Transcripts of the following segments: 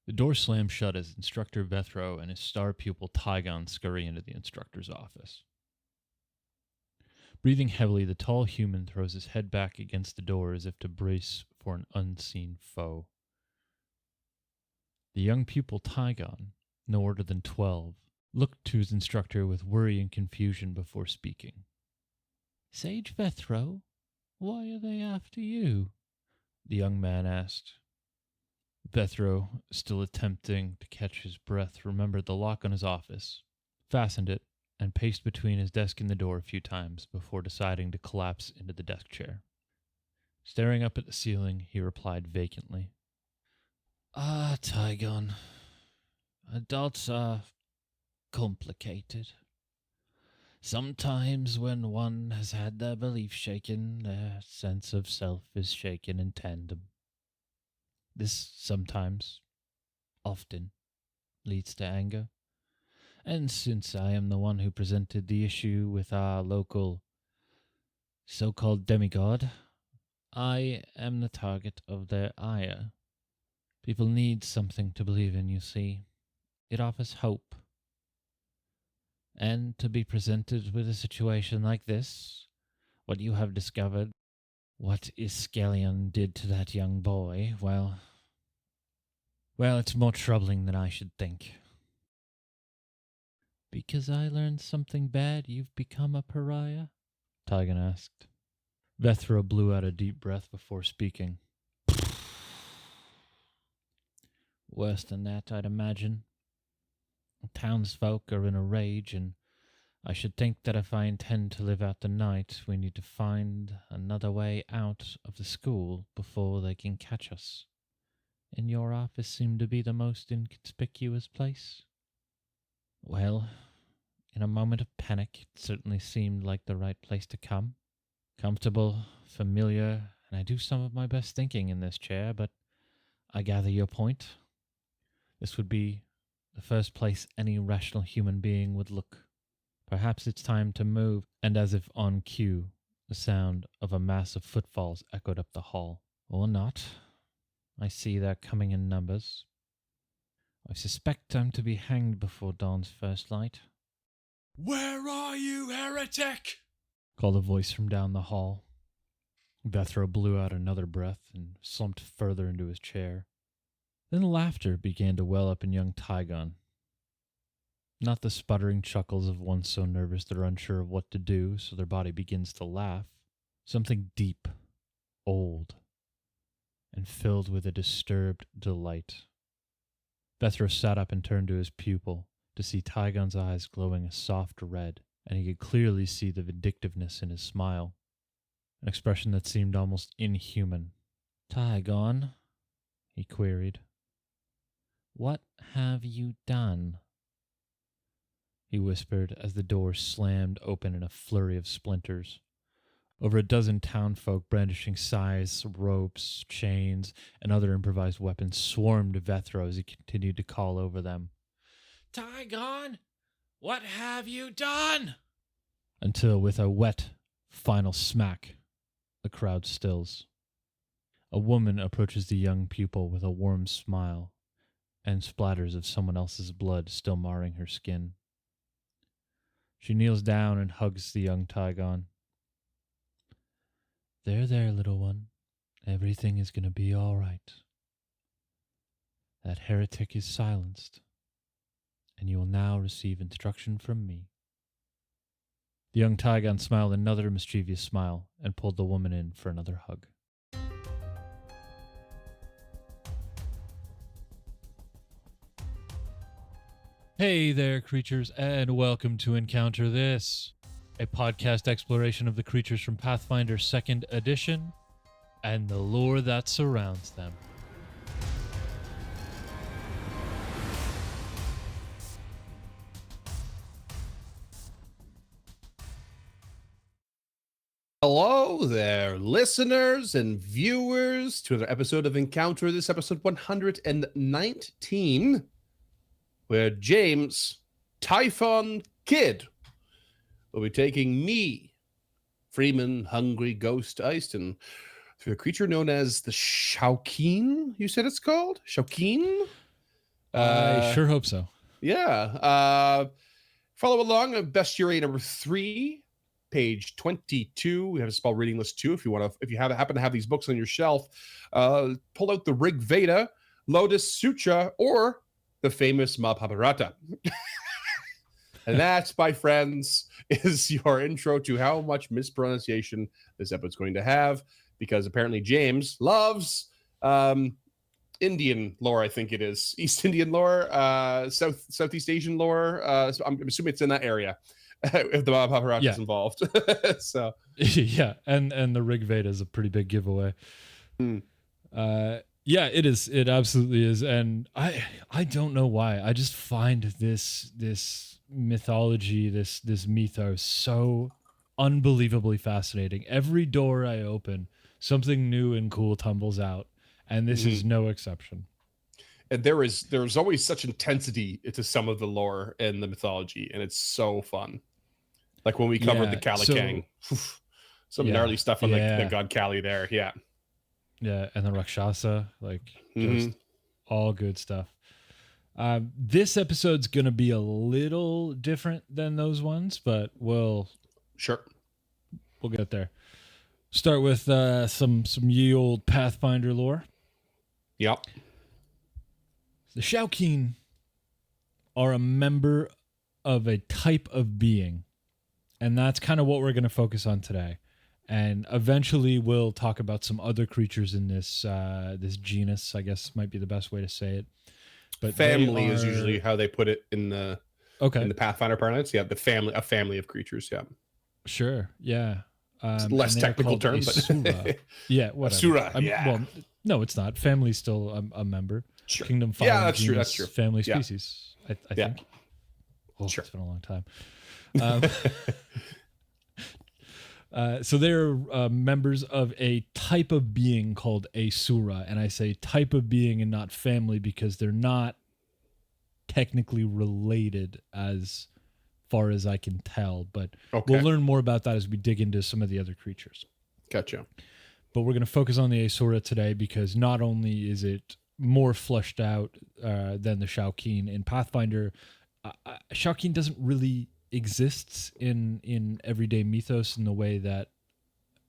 The door slams shut as Instructor Vethro and his star pupil Tygon scurry into the instructor's office. Breathing heavily, the tall human throws his head back against the door as if to brace for an unseen foe. The young pupil Tygon, no older than 12, looked to his instructor with worry and confusion before speaking. "Sage Vethro, why are they after you?" the young man asked. Vethro, still attempting to catch his breath, remembered the lock on his office, fastened it, and paced between his desk and the door a few times before deciding to collapse into the desk chair. Staring up at the ceiling, he replied vacantly, Tygon, adults are complicated. Sometimes when one has had their belief shaken, their sense of self is shaken in tandem. This sometimes, often, leads to anger. And since I am the one who presented the issue with our local so-called demigod, I am the target of their ire. People need something to believe in, you see. It offers hope. And to be presented with a situation like this, what you have discovered, what Iskelion did to that young boy, well, it's more troubling than I should think. "Because I learned something bad, you've become a pariah?" Tygon asked. Vethro blew out a deep breath before speaking. "Worse than that, I'd imagine. Townsfolk are in a rage, and I should think that if I intend to live out the night, we need to find another way out of the school before they can catch us. And your office seemed to be the most inconspicuous place." "Well, in a moment of panic, it certainly seemed like the right place to come. Comfortable, familiar, and I do some of my best thinking in this chair, but I gather your point. This would be the first place any rational human being would look. Perhaps it's time to move." And as if on cue, the sound of a mass of footfalls echoed up the hall. "Or not. I see they're coming in numbers. I suspect I'm to be hanged before dawn's first light." "Where are you, heretic?" called a voice from down the hall. Vethro blew out another breath and slumped further into his chair. Then laughter began to well up in young Tygon. Not the sputtering chuckles of one so nervous they're unsure of what to do, so their body begins to laugh. Something deep, old, and filled with a disturbed delight. Vethro sat up and turned to his pupil to see Tygon's eyes glowing a soft red, and he could clearly see the vindictiveness in his smile, an expression that seemed almost inhuman. "Tygon," he queried, "what have you done?" he whispered as the door slammed open in a flurry of splinters. Over a dozen townfolk brandishing scythes, ropes, chains, and other improvised weapons swarmed Vethro as he continued to call over them. "Tygon, what have you done?" Until, with a wet, final smack, the crowd stills. A woman approaches the young pupil with a warm smile and splatters of someone else's blood still marring her skin. She kneels down and hugs the young Tygon. There, little one. Everything is going to be all right. That heretic is silenced, and you will now receive instruction from me." The young Tygon smiled another mischievous smile and pulled the woman in for another hug. Hey there, creatures, and welcome to Encounter This, a podcast exploration of the creatures from Pathfinder 2nd Edition and the lore that surrounds them. Hello there, listeners and viewers, to another episode of Encounter. This episode 119, where James Typhon Kidd will be taking me, Freeman Hungry Ghost Eyston, through a creature known as the Shaukeen. You said it's called? Shaukeen? I sure hope so. Yeah. Follow along at Bestiary number 3, page 22. We have a small reading list too. If you happen to have these books on your shelf, pull out the Rig Veda, Lotus Sutra, or the famous Mahabharata. And that, my friends, is your intro to how much mispronunciation this episode's going to have, because apparently James loves Indian lore, I think it is. East Indian lore, Southeast Asian lore. So I'm assuming it's in that area if the Mahabharata is involved. So yeah, and the Rig Veda is a pretty big giveaway. Yeah, it is. It absolutely is. And I don't know why. I just find this mythology, this mythos so unbelievably fascinating. Every door I open, something new and cool tumbles out. And this is no exception. And there's always such intensity to some of the lore and the mythology, and it's so fun. Like when we covered the Kalikang, some gnarly stuff on the god Kali there. Yeah, and the Rakshasa, just all good stuff. This episode's gonna be a little different than those ones, but we'll get there. Start with some ye old Pathfinder lore. Yep. The Shaukeen are a member of a type of being, and that's kind of what we're going to focus on today. And eventually we'll talk about some other creatures in this this genus, I guess might be the best way to say it. But family is usually how they put it in the Pathfinder parlance. Yeah, a family of creatures. Yeah. Sure. Yeah. Less technical term, but yeah, whatever. Asura, well, no, it's not. Family's still a member. Sure. Kingdom, family, that's true. That's true. Family, species. I think. Oh, sure. It's been a long time. So they're members of a type of being called Asura, and I say type of being and not family because they're not technically related as far as I can tell, but we'll learn more about that as we dig into some of the other creatures. Gotcha. But we're going to focus on the Asura today because not only is it more fleshed out than the Shaukeen in Pathfinder, Shaukeen doesn't really exist in everyday mythos in the way that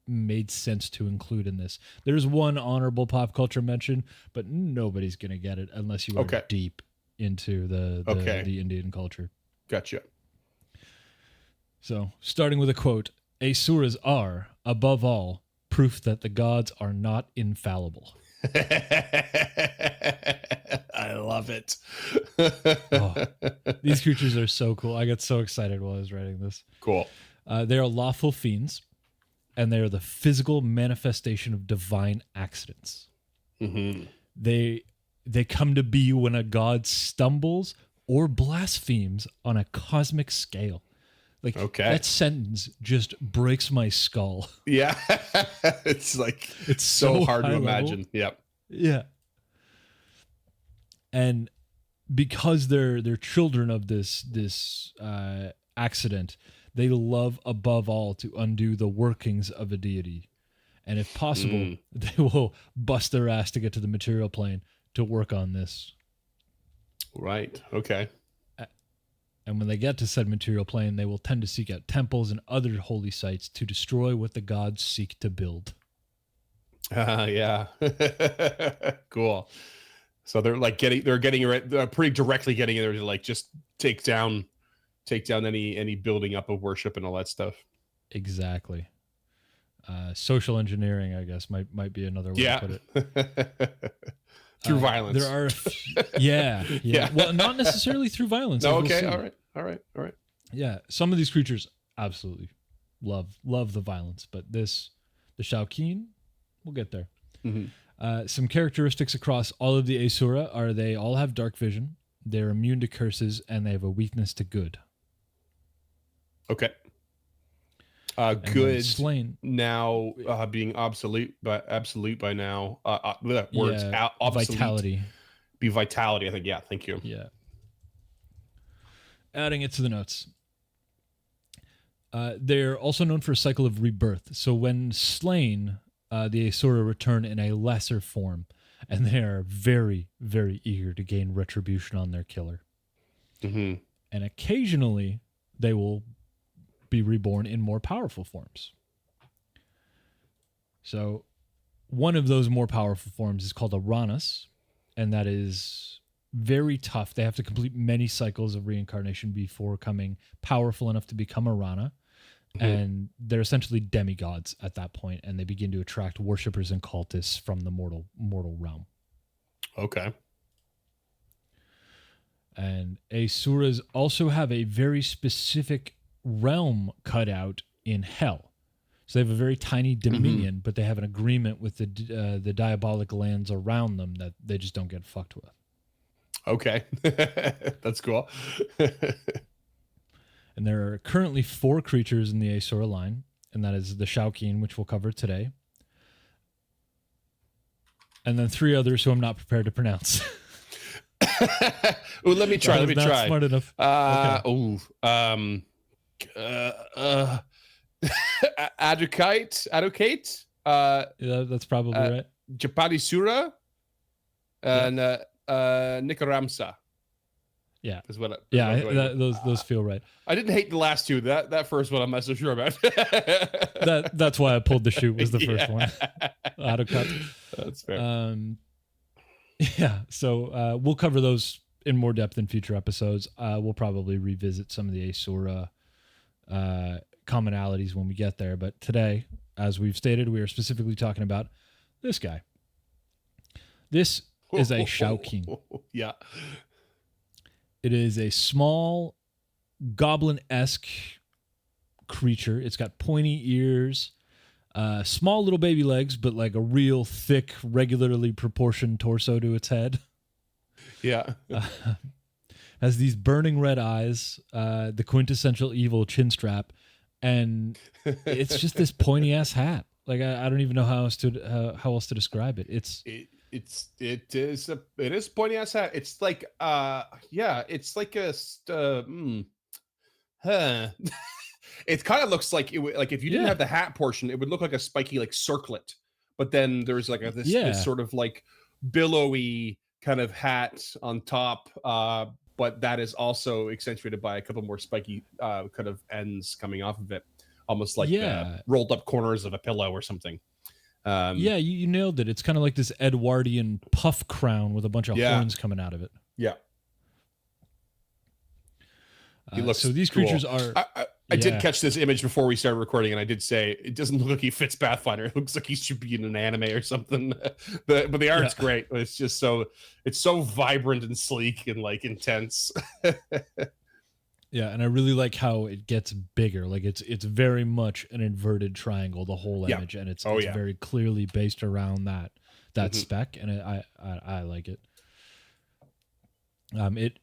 made sense to include in this. There's one honorable pop culture mention, but nobody's going to get it unless you are deep into the Indian culture. Gotcha. So, starting with a quote, Asuras are, above all, proof that the gods are not infallible. I love it. These creatures are so cool. I got so excited while I was writing this. Cool. They are lawful fiends, and they are the physical manifestation of divine accidents. Mm-hmm. They come to be when a god stumbles or blasphemes on a cosmic scale. That sentence just breaks my skull. Yeah. it's so hard to imagine. Yep. Yeah. And because they're children of this accident, they love above all to undo the workings of a deity. And if possible, they will bust their ass to get to the material plane to work on this. Right. Okay. And when they get to said material plane, they will tend to seek out temples and other holy sites to destroy what the gods seek to build. Yeah. Cool. So they're pretty directly getting in there to just take down any building up of worship and all that stuff. Exactly. Social engineering, I guess, might be another way to put it. Through violence. There are, yeah. Well, not necessarily through violence. No, okay, all right. Yeah, some of these creatures absolutely love the violence, but the Shaukeen, we'll get there. Mm-hmm. Some characteristics across all of the Asura are they all have dark vision, they're immune to curses, and they have a weakness to good. Okay. And good slain now being absolute by now. Words obsolete. Vitality. Be vitality, I think. Yeah, thank you. Yeah. Adding it to the notes. They're also known for a cycle of rebirth. So when slain, the Asura return in a lesser form. and they are very, very eager to gain retribution on their killer. Mm-hmm. And occasionally, they will be reborn in more powerful forms. So, one of those more powerful forms is called a Ranas, and that is very tough. They have to complete many cycles of reincarnation before becoming powerful enough to become a Rana. Mm-hmm. And they're essentially demigods at that point, and they begin to attract worshippers and cultists from the mortal realm. Okay. And Asuras also have a very specific realm cut out in hell. So they have a very tiny dominion, but they have an agreement with the diabolic lands around them that they just don't get fucked with. Okay. That's cool. And there are currently 4 creatures in the Asura line, and that is the Shaukeen, which we'll cover today, and then 3 others who I'm not prepared to pronounce. Ooh, let me try. Let me Not try. smart enough. Okay. Advocate. Yeah, that's probably right. Japadi Sura, and Nikaramsa. Yeah, is what. Those feel right. I didn't hate the last 2. That first one I'm not so sure about. That's why I pulled the shoot was the first one. Autocut. That's fair. Yeah, so we'll cover those in more depth in future episodes. We'll probably revisit some of the Asura commonalities when we get there. But today, as we've stated, we are specifically talking about this guy. This is a Shaukeen. Yeah. It is a small goblin-esque creature. It's got pointy ears, small little baby legs, but like a real thick, regularly proportioned torso to its head. Yeah. Has these burning red eyes, the quintessential evil chin strap, and it's just this pointy ass hat. Like I don't even know how else to describe it. It is pointy ass hat. It's like it's like a it kind of looks like if you didn't have the hat portion, it would look like a spiky like circlet. But then there's like this sort of like billowy kind of hat on top. But that is also accentuated by a couple more spiky kind of ends coming off of it, almost like rolled up corners of a pillow or something. You nailed it. It's kind of like this Edwardian puff crown with a bunch of horns coming out of it. Yeah. He looks so these cool. creatures are... I did catch this image before we started recording, and I did say it doesn't look like he fits Pathfinder. It looks like he should be in an anime or something. But the art's great. It's just so vibrant and sleek and like intense. Yeah, and I really like how it gets bigger. Like it's very much an inverted triangle, the whole image, and it's very clearly based around that spec, and I like it.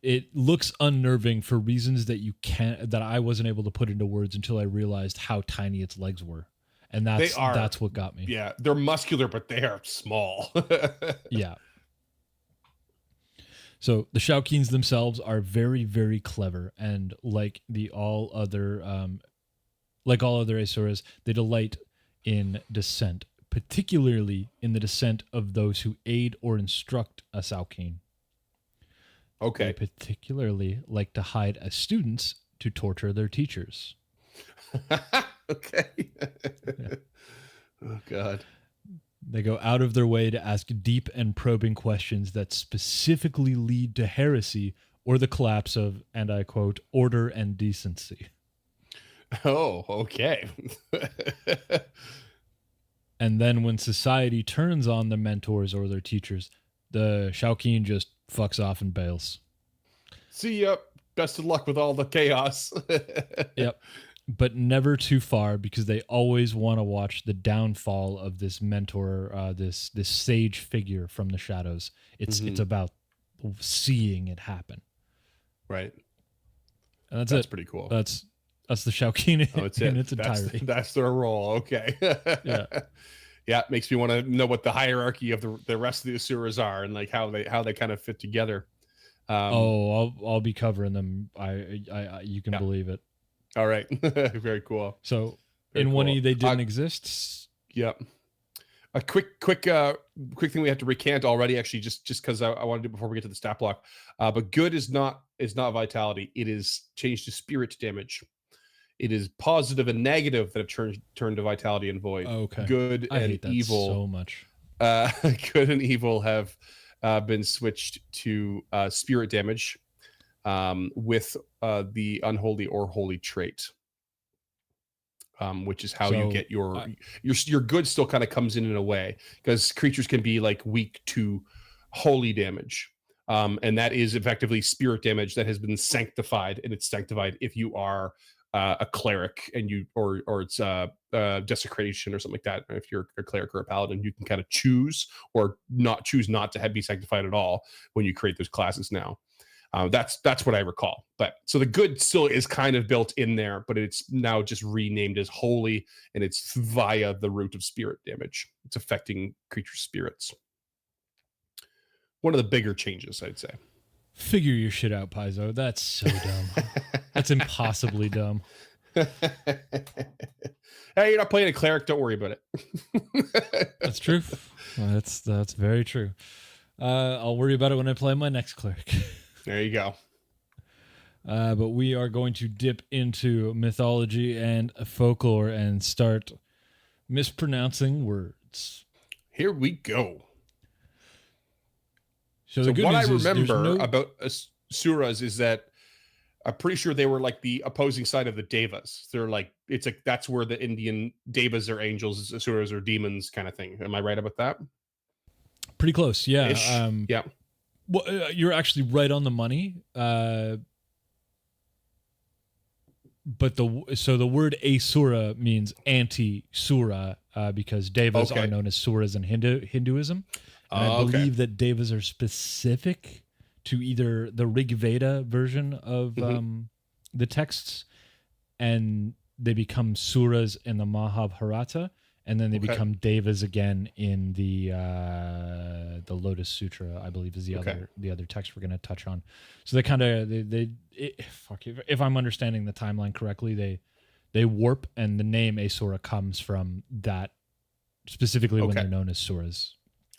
It looks unnerving for reasons that I wasn't able to put into words until I realized how tiny its legs were, and that's what got me. Yeah, they're muscular, but they are small. Yeah. So the Shaukeens themselves are very, very clever, and like all other Asuras, they delight in dissent, particularly in the dissent of those who aid or instruct a Shaukeen. Okay. They particularly like to hide as students to torture their teachers. Okay. Oh, God. They go out of their way to ask deep and probing questions that specifically lead to heresy or the collapse of, and I quote, order and decency. Oh, okay. And then when society turns on the mentors or their teachers, the Shaukeen just fucks off and bails. See ya. Best of luck with all the chaos. Yep. But never too far, because they always want to watch the downfall of this mentor, this sage figure from the shadows. It's about seeing it happen. Right. And that's pretty cool. That's the Shaukeen in its entirety. That's their role. Okay. Yeah. Yeah, it makes me want to know what the hierarchy of the rest of the Asuras are, and like how they kind of fit together. I'll be covering them. You can believe it. All right. Very cool. So in 1E they didn't exist. Yep. A quick thing we have to recant already. Actually, just because I want to do it before we get to the stat block. But good is not vitality. It is changed to spirit damage. It is positive and negative that have turned to vitality and void. Okay. Good I and hate that evil. so much. Good and evil have been switched to spirit damage with the unholy or holy trait. Which is how you get your good still kind of comes in a way, because creatures can be like weak to holy damage. And that is effectively spirit damage that has been sanctified, and it's sanctified if you are a cleric and you or it's desecration or something like that. If you're a cleric or a paladin, you can kind of choose or not choose not to be sanctified at all when you create those classes now. That's what I recall. But so the good still is kind of built in there, but it's now just renamed as holy, and it's via the root of spirit damage. It's affecting creature spirits. One of the bigger changes, I'd say. Figure your shit out, Paizo. That's so dumb. That's impossibly dumb. Hey, you're not playing a cleric. Don't worry about it. That's true. That's very true. I'll worry about it when I play my next cleric. There you go. But we are going to dip into mythology and folklore and start mispronouncing words. Here we go. So what I is remember about Asuras is that I'm pretty sure they were like the opposing side of the Devas. They're like, that's where the Indian Devas are angels, Asuras are demons kind of thing. Am I right about that? Pretty close, yeah. Yeah. Well, you're actually right on the money. But the word Asura means anti-Sura because Devas are known as Suras in Hinduism. And I believe that Devas are specific to either the Rig Veda version of the texts, and they become Suras in the Mahabharata, and then they become Devas again in the Lotus Sutra, I believe, is the other text we're going to touch on. So they kind of if I'm understanding the timeline correctly, they warp, and the name Asura comes from that, specifically when they're known as Suras.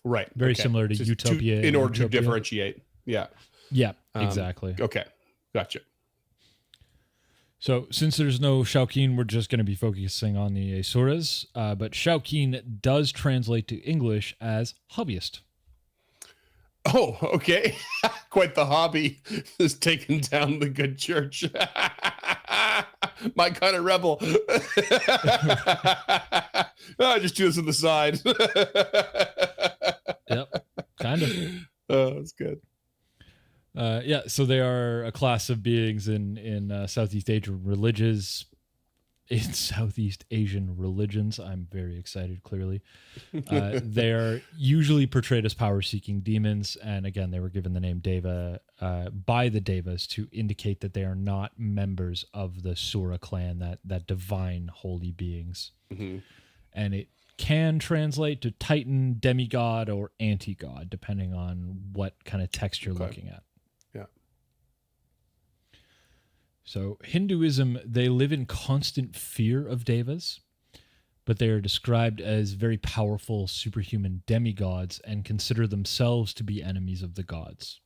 Right. Very similar to Utopia. In order to differentiate. Yeah. Yeah, exactly. Okay. Gotcha. So since there's no Shaukeen, we're just going to be focusing on the Asuras. But Shaukeen does translate to English as hobbyist. Oh, okay. Quite the hobby is taking down the good church. My kind of rebel. I just do this on the side. Yep, kind of. Oh, that's good. Yeah, so they are a class of beings in Southeast Asian religions. In Southeast Asian religions, I'm very excited, clearly. They are usually portrayed as power-seeking demons, and again, they were given the name Deva by the Devas to indicate that they are not members of the Sura clan, that divine holy beings. Mm-hmm. And it can translate to Titan, demigod, or anti-god, depending on what kind of text you're looking at. Yeah. So Hinduism, they live in constant fear of Devas, but they are described as very powerful superhuman demigods and consider themselves to be enemies of the gods.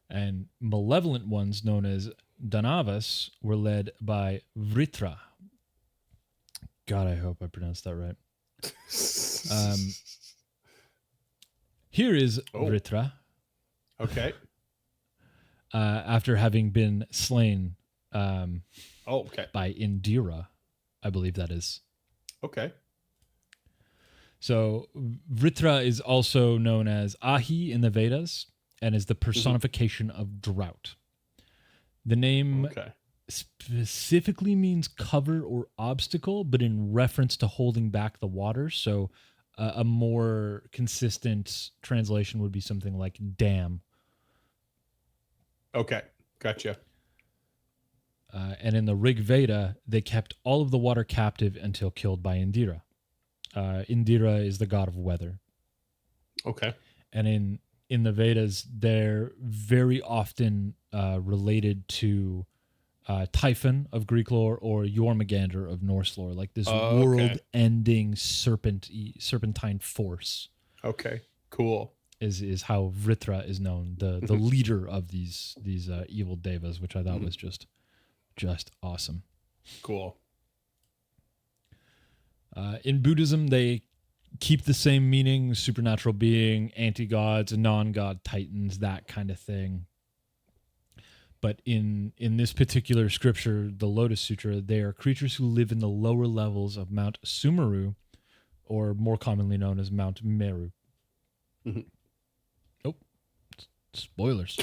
And malevolent ones known as Danavas were led by Vritra. God, I hope I pronounced that right. Here is Vritra. Okay. After having been slain by Indira, I believe that is. Okay. So Vritra is also known as Ahi in the Vedas and is the personification of drought. The name specifically means cover or obstacle, but in reference to holding back the water. So a more consistent translation would be something like dam. Okay, gotcha. And in the Rig Veda, they kept all of the water captive until killed by Indira. Indira is the god of weather. Okay. And in the Vedas, they're very often related to Typhon of Greek lore or Jormungandr of Norse lore, like this Okay. world-ending serpentine force. Okay, cool. Is how Vritra is known, the leader of these evil devas, which I thought was just awesome. Cool. In Buddhism, they keep the same meaning: supernatural being, anti-gods, non-god titans, that kind of thing. But in this particular scripture, the Lotus Sutra, they are creatures who live in the lower levels of Mount Sumeru, or more commonly known as Mount Meru. Mhm. Oh, spoilers.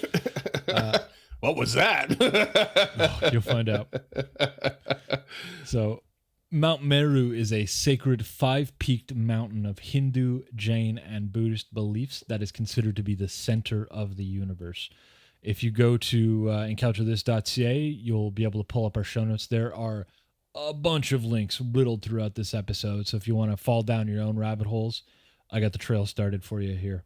What was that? You'll find out. So, Mount Meru is a sacred 5-peaked mountain of Hindu, Jain, and Buddhist beliefs that is considered to be the center of the universe. If you go to encounterthis.ca, you'll be able to pull up our show notes. There are a bunch of links riddled throughout this episode. So if you want to fall down your own rabbit holes, I got the trail started for you here.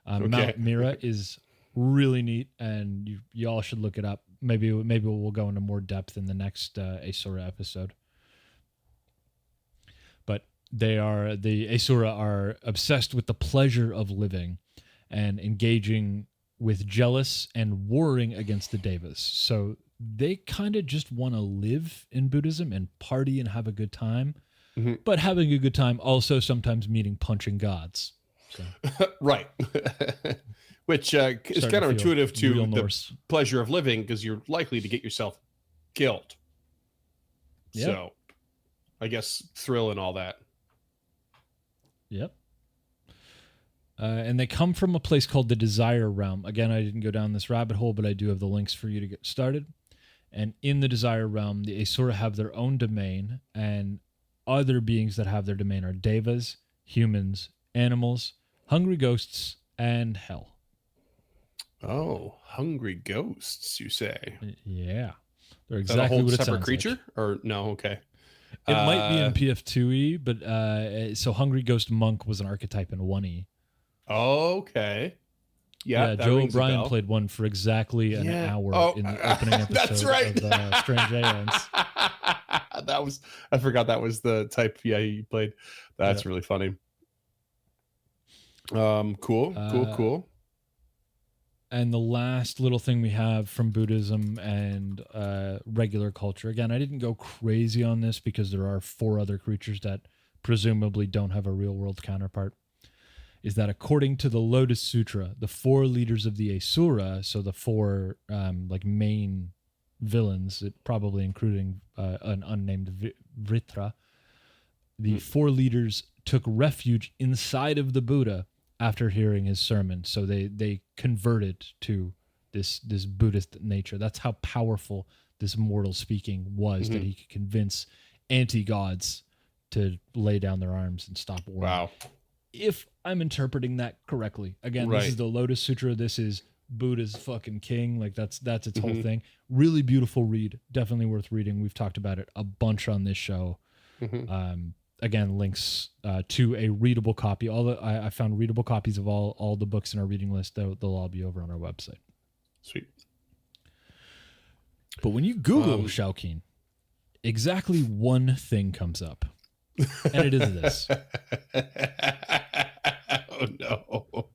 Okay. Mount Mira is really neat, and you all should look it up. Maybe we'll go into more depth in the next Asura episode. But the Asura are obsessed with the pleasure of living and engaging with jealous and warring against the devas. So they kind of just want to live in Buddhism and party and have a good time. Mm-hmm. But having a good time also sometimes meaning punching gods. So. Right. Which is counterintuitive to the Norse pleasure of living, because you're likely to get yourself killed. Yep. So I guess thrill and all that. Yep. And they come from a place called the Desire Realm. Again, I didn't go down this rabbit hole, but I do have the links for you to get started. And in the Desire Realm, the Asura have their own domain, and other beings that have their domain are devas, humans, animals, hungry ghosts, and hell. Oh, hungry ghosts, you say? Yeah. They're Is that a exactly whole what it separate sounds creature? like. Or no, okay. It might be in PF2E, but so Hungry Ghost Monk was an archetype in 1E. Okay. Yeah, Joe O'Brien played one for exactly an hour in the opening episode that's right. of Strange Aliens. I forgot that was the type he played. That's really funny. Cool. And the last little thing we have from Buddhism and regular culture, again, I didn't go crazy on this because there are 4 other creatures that presumably don't have a real world counterpart, is that according to the Lotus Sutra, the 4 leaders of the Asura, so the 4 main villains, probably including an unnamed Vritra, the 4 leaders took refuge inside of the Buddha after hearing his sermon. So they converted to this Buddhist nature. That's how powerful this mortal speaking was, that he could convince anti-gods to lay down their arms and stop war. Wow. If I'm interpreting that correctly. Again, This is the Lotus Sutra. This is Buddha's fucking king. Like that's its whole thing. Really beautiful read. Definitely worth reading. We've talked about it a bunch on this show. Again, links to a readable copy. I found readable copies of all the books in our reading list. They'll all be over on our website. Sweet. But when you Google Shaukeen, exactly one thing comes up, and it is this. Oh no!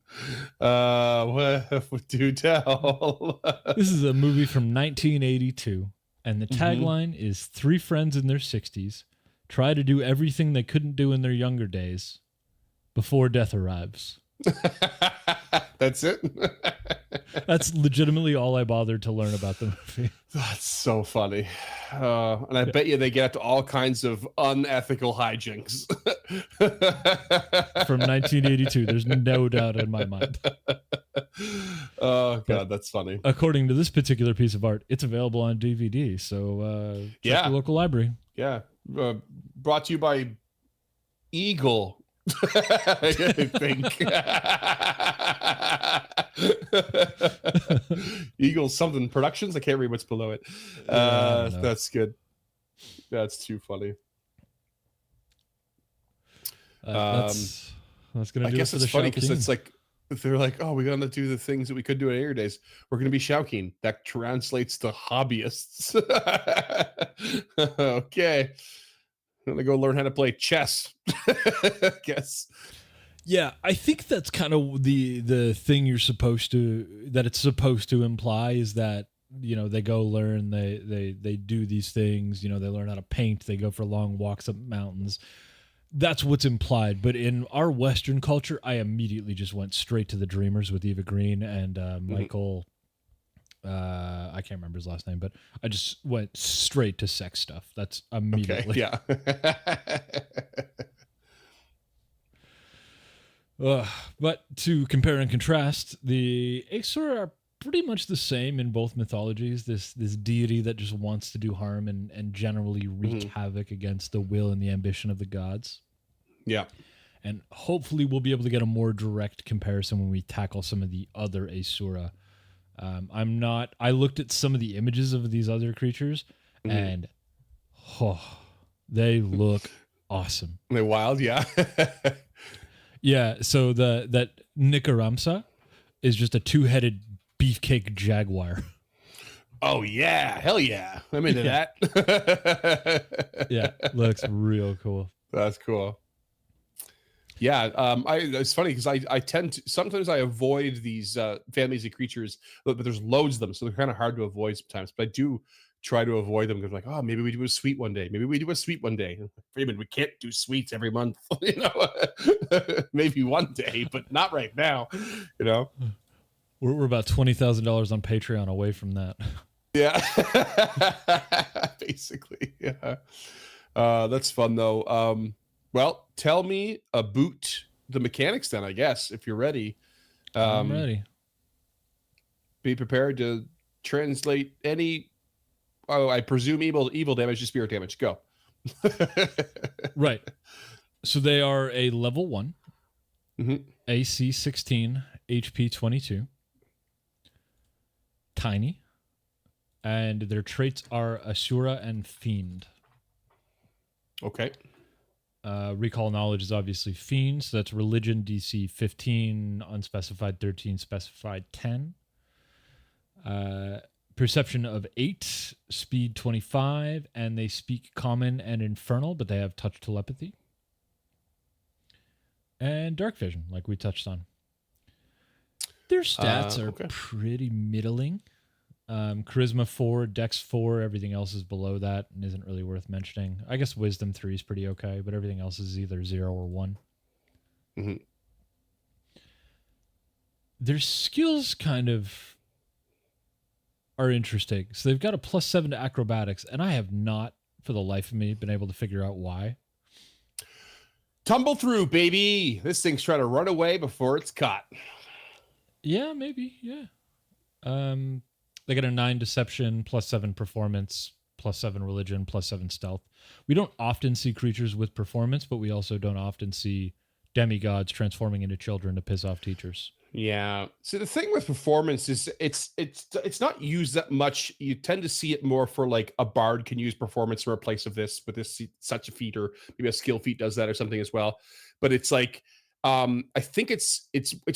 What do tell? This is a movie from 1982, and the tagline is 3 friends in their 60s try to do everything they couldn't do in their younger days before death arrives. That's it? That's legitimately all I bothered to learn about the movie. That's so funny. And I bet you they get up to all kinds of unethical hijinks. From 1982. There's no doubt in my mind. Oh, God, that's funny. According to this particular piece of art, it's available on DVD. So check your local library. Yeah. Brought to you by Eagle. I think. Eagle something Productions. I can't read what's below it. No. That's good. That's too funny. That's gonna do it for the show. Funny because it's like they're like, oh, we're gonna do the things that we could do at Air Days. We're gonna be Shaukeen. That translates to hobbyists. Okay. I'm gonna go learn how to play chess. I guess. Yeah, I think that's kind of the thing it's supposed to imply is that, you know, they go learn, they do these things, you know, they learn how to paint, they go for long walks up mountains. That's what's implied. But in our Western culture, I immediately just went straight to the Dreamers with Eva Green and Michael. I can't remember his last name, but I just went straight to sex stuff. That's immediately. Okay, yeah. But to compare and contrast, the Aesir are pretty much the same in both mythologies. This deity that just wants to do harm and generally wreak havoc against the will and the ambition of the gods. Yeah. And hopefully we'll be able to get a more direct comparison when we tackle some of the other Asura. I looked at some of the images of these other creatures and they look awesome. They're wild, yeah. Yeah, so that Nikaramsa is just a two-headed beefcake jaguar. Oh yeah, hell yeah. I'm into that. Yeah, looks real cool. That's cool. Yeah, it's funny because I tend to sometimes I avoid these families of creatures, but there's loads of them, so they're kind of hard to avoid sometimes. But I do try to avoid them because like, oh, maybe we do a sweet one day. Maybe we do a sweet one day. Freeman, we can't do sweets every month, you know. Maybe one day, but not right now, you know. We're about $20,000 on Patreon away from that. Yeah, basically. Yeah, that's fun though. Well, tell me about the mechanics then, I guess, if you're ready. I'm ready. Be prepared to translate any, I presume evil damage to spirit damage. Go. Right. So they are a level 1, AC 16, HP 22, tiny, and their traits are Asura and Fiend. Okay. Recall knowledge is obviously Fiend, so that's religion DC 15, unspecified 13, specified 10. Perception of 8, speed 25, and they speak common and infernal, but they have touch telepathy. And dark vision, like we touched on. Their stats are pretty middling. Charisma 4, Dex 4, everything else is below that and isn't really worth mentioning. I guess Wisdom 3 is pretty okay, but everything else is either 0 or 1. Their skills kind of are interesting. So they've got a +7 to acrobatics, and I have not, for the life of me, been able to figure out why. Tumble through, baby. This thing's trying to run away before it's caught. Yeah, maybe. Yeah. They got a 9 deception, +7 performance, +7 religion, +7 stealth. We don't often see creatures with performance, but we also don't often see demigods transforming into children to piss off teachers. Yeah. So the thing with performance is it's not used that much. You tend to see it more for like a bard can use performance in replace of this with this such a feat, or maybe a skill feat does that or something as well. But it's like I think it's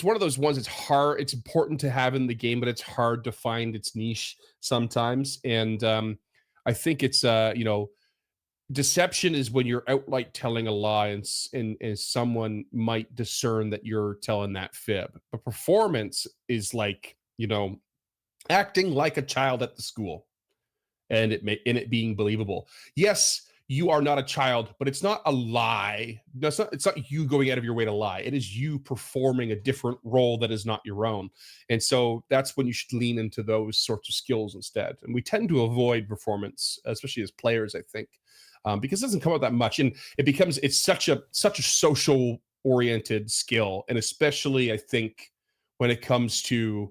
one of those ones. It's hard. It's important to have in the game, but it's hard to find its niche sometimes. And I think it's deception is when you're outright telling a lie, and someone might discern that you're telling that fib. But performance is like acting like a child at the school, and it being believable. Yes, you are not a child, but it's not a lie. It's not you going out of your way to lie. It is you performing a different role that is not your own. And so that's when you should lean into those sorts of skills instead. And we tend to avoid performance, especially as players, I think, because it doesn't come out that much. And it's such a social oriented skill. And especially I when it comes to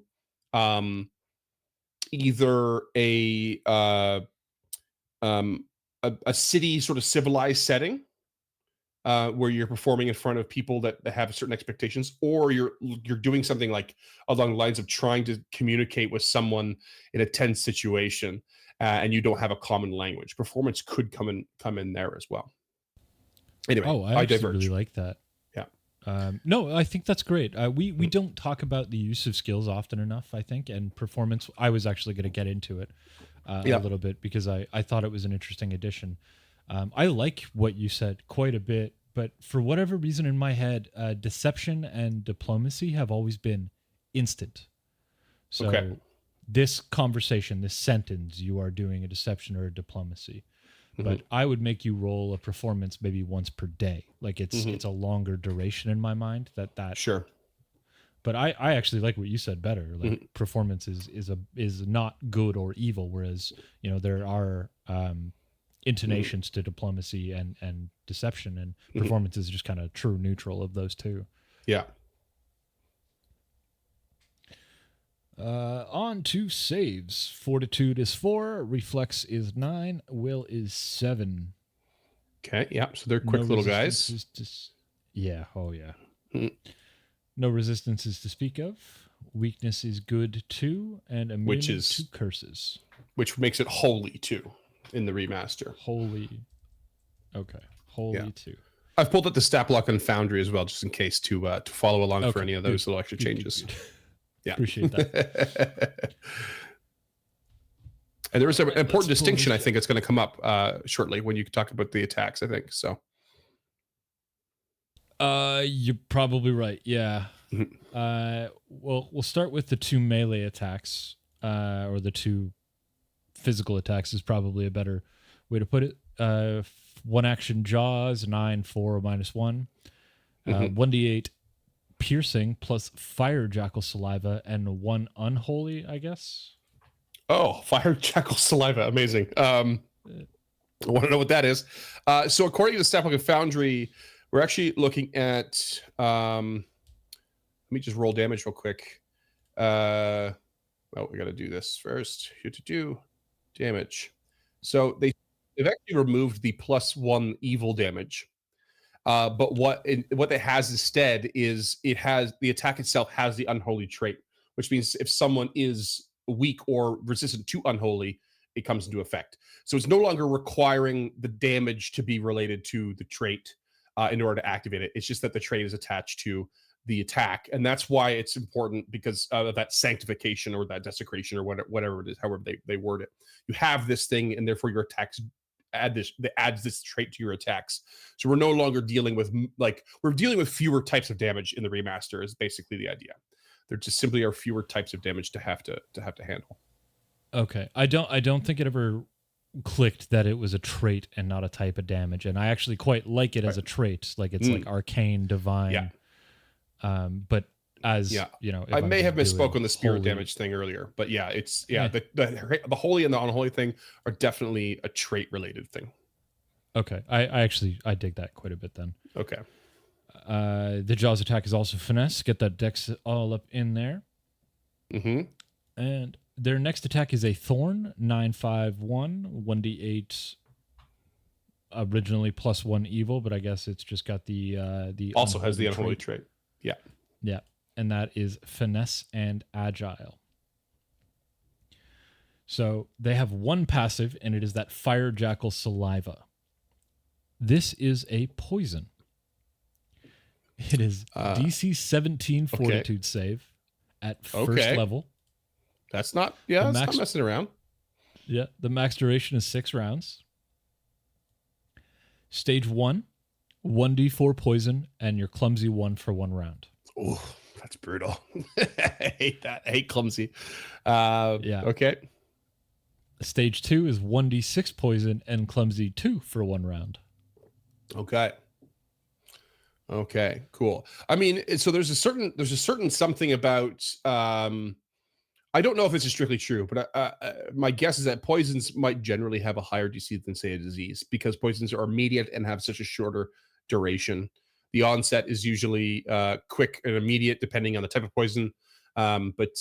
either a city sort of civilized setting where you're performing in front of people that have certain expectations, or you're doing something like along the lines of trying to communicate with someone in a tense situation, and you don't have a common language. Performance could come in there as well. Anyway, I actually really like that. Yeah. No, I think that's great. We don't talk about the use of skills often enough, I think, and performance. I was actually going to get into it a little bit because I thought it was an interesting addition. I like what you said quite a bit, but for whatever reason in my head, deception and diplomacy have always been instant. So this conversation, this sentence, you are doing a deception or a diplomacy. But I would make you roll a performance maybe once per day. Like it's a longer duration in my mind. That Sure. But I actually like what you said better. Like performance is not good or evil, whereas there are intonations to diplomacy and deception, and performance is just kind of true neutral of those two. Yeah. On to saves. Fortitude is 4, reflex is 9, will is 7. Okay. Yeah. So they're quick little guys. Yeah. Oh yeah. No resistances to speak of. Weakness is good 2, and immunity to curses. Which makes it holy 2 in the remaster. Holy. Okay. Holy 2. I've pulled up the stat block on Foundry as well, just in case to follow along for any of those little extra changes. Good. Yeah. Appreciate that. And there is an important distinction, I think, that's going to come up shortly when you talk about the attacks, I think. So. You're probably right. Yeah. Well, we'll start with the 2 melee attacks, or the 2 physical attacks is probably a better way to put it. 1 action jaws, 9, 4, -1. 1d8 piercing plus fire jackal saliva and 1 unholy, I guess. Oh, fire jackal saliva. Amazing. I want to know what that is. So according to the stat block of Foundry, we're actually looking at, let me just roll damage real quick. Well, we got to do this first. Here to do damage. So they've actually removed the +1 evil damage. But what it has instead is the attack itself has the unholy trait, which means if someone is weak or resistant to unholy, it comes into effect. So it's no longer requiring the damage to be related to the trait in order to activate it. It's just that the trait is attached to the attack, and that's why it's important, because of that sanctification or that desecration or whatever it is, however they word it. You have this thing, and therefore your attacks adds this trait to your attacks. So we're no longer dealing with we're dealing with fewer types of damage in the remaster is basically the idea. There just simply are fewer types of damage to have to handle. Okay. I don't think it ever clicked that it was a trait and not a type of damage, and I actually quite like it as a trait. Like it's like arcane, divine. Yeah. But as I may have misspoke on the spirit damage thing earlier, but it's the holy and the unholy thing are definitely a trait related thing. Okay, I dig that quite a bit then. Okay. The Jaws attack is also finesse. Get that dex all up in there. And their next attack is a thorn, 951, 1d8. Originally +1 evil, but I guess it's just got the also has the unholy trait. Yeah. And that is finesse and agile. So they have 1 passive, and it is that fire jackal saliva. This is a poison. It is DC 17 fortitude save at first level. That's not not messing around. Yeah, the max duration is 6 rounds. Stage 1, 1d4 poison, and you're clumsy 1 for 1 round. Oh, that's brutal. I hate that. I hate clumsy. Okay. Stage 2 is 1d6 poison and clumsy 2 for 1 round. Okay, cool. I mean, so there's a certain something about, I don't know if this is strictly true, but my guess is that poisons might generally have a higher DC than, say, a disease, because poisons are immediate and have such a shorter duration. The onset is usually quick and immediate, depending on the type of poison. But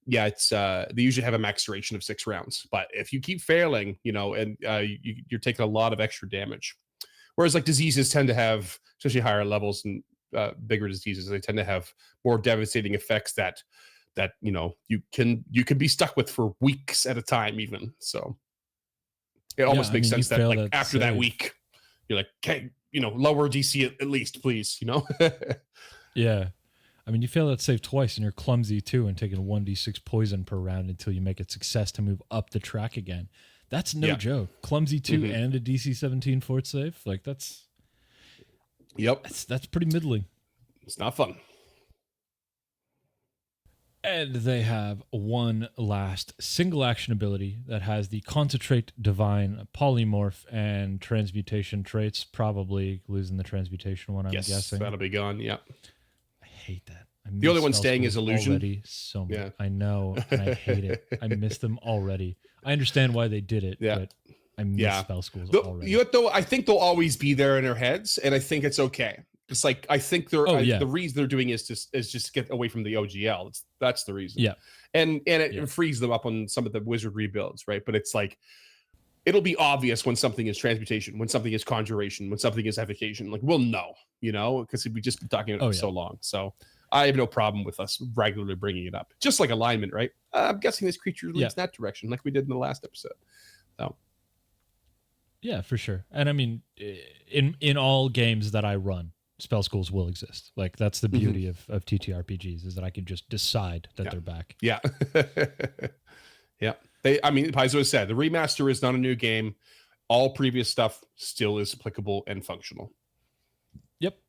it's they usually have a max duration of 6 rounds. But if you keep failing, and you're taking a lot of extra damage. Whereas like diseases tend to have, especially higher levels and bigger diseases, they tend to have more devastating effects that you can be stuck with for weeks at a time, even. So it almost makes sense that like after that week, You're like, okay, lower DC at least, please. Yeah. I mean, you fail that save twice, and you're clumsy too, and taking 1d6 poison per round until you make it success to move up the track again. That's no joke. Clumsy 2 and a DC 17 fort save. Like that's pretty middling. It's not fun. And they have one last single action ability that has the Concentrate, Divine, Polymorph, and Transmutation traits. Probably losing the Transmutation one, I'm guessing. That'll be gone. Yeah. I hate that. The only one staying is Illusion. Already so much. Yeah. I know, and I hate it. I miss them already. I understand why they did it, but I miss spell schools already. I think they'll always be there in their heads, and I think it's okay. It's like I think the reason they're doing is just get away from the OGL. That's the reason. Yeah, and it frees them up on some of the wizard rebuilds, right? But it's like it'll be obvious when something is transmutation, when something is conjuration, when something is evocation. Like we'll know, because we've just been talking about it for so long. So I have no problem with us regularly bringing it up, just like alignment, right? I'm guessing this creature leads that direction, like we did in the last episode. So. Yeah, for sure. And I mean, in all games that I run, spell schools will exist. Like that's the beauty of TTRPGs is that I can just decide that they're back. Yeah. Yeah. Paizo has said the remaster is not a new game. All previous stuff still is applicable and functional. Yep.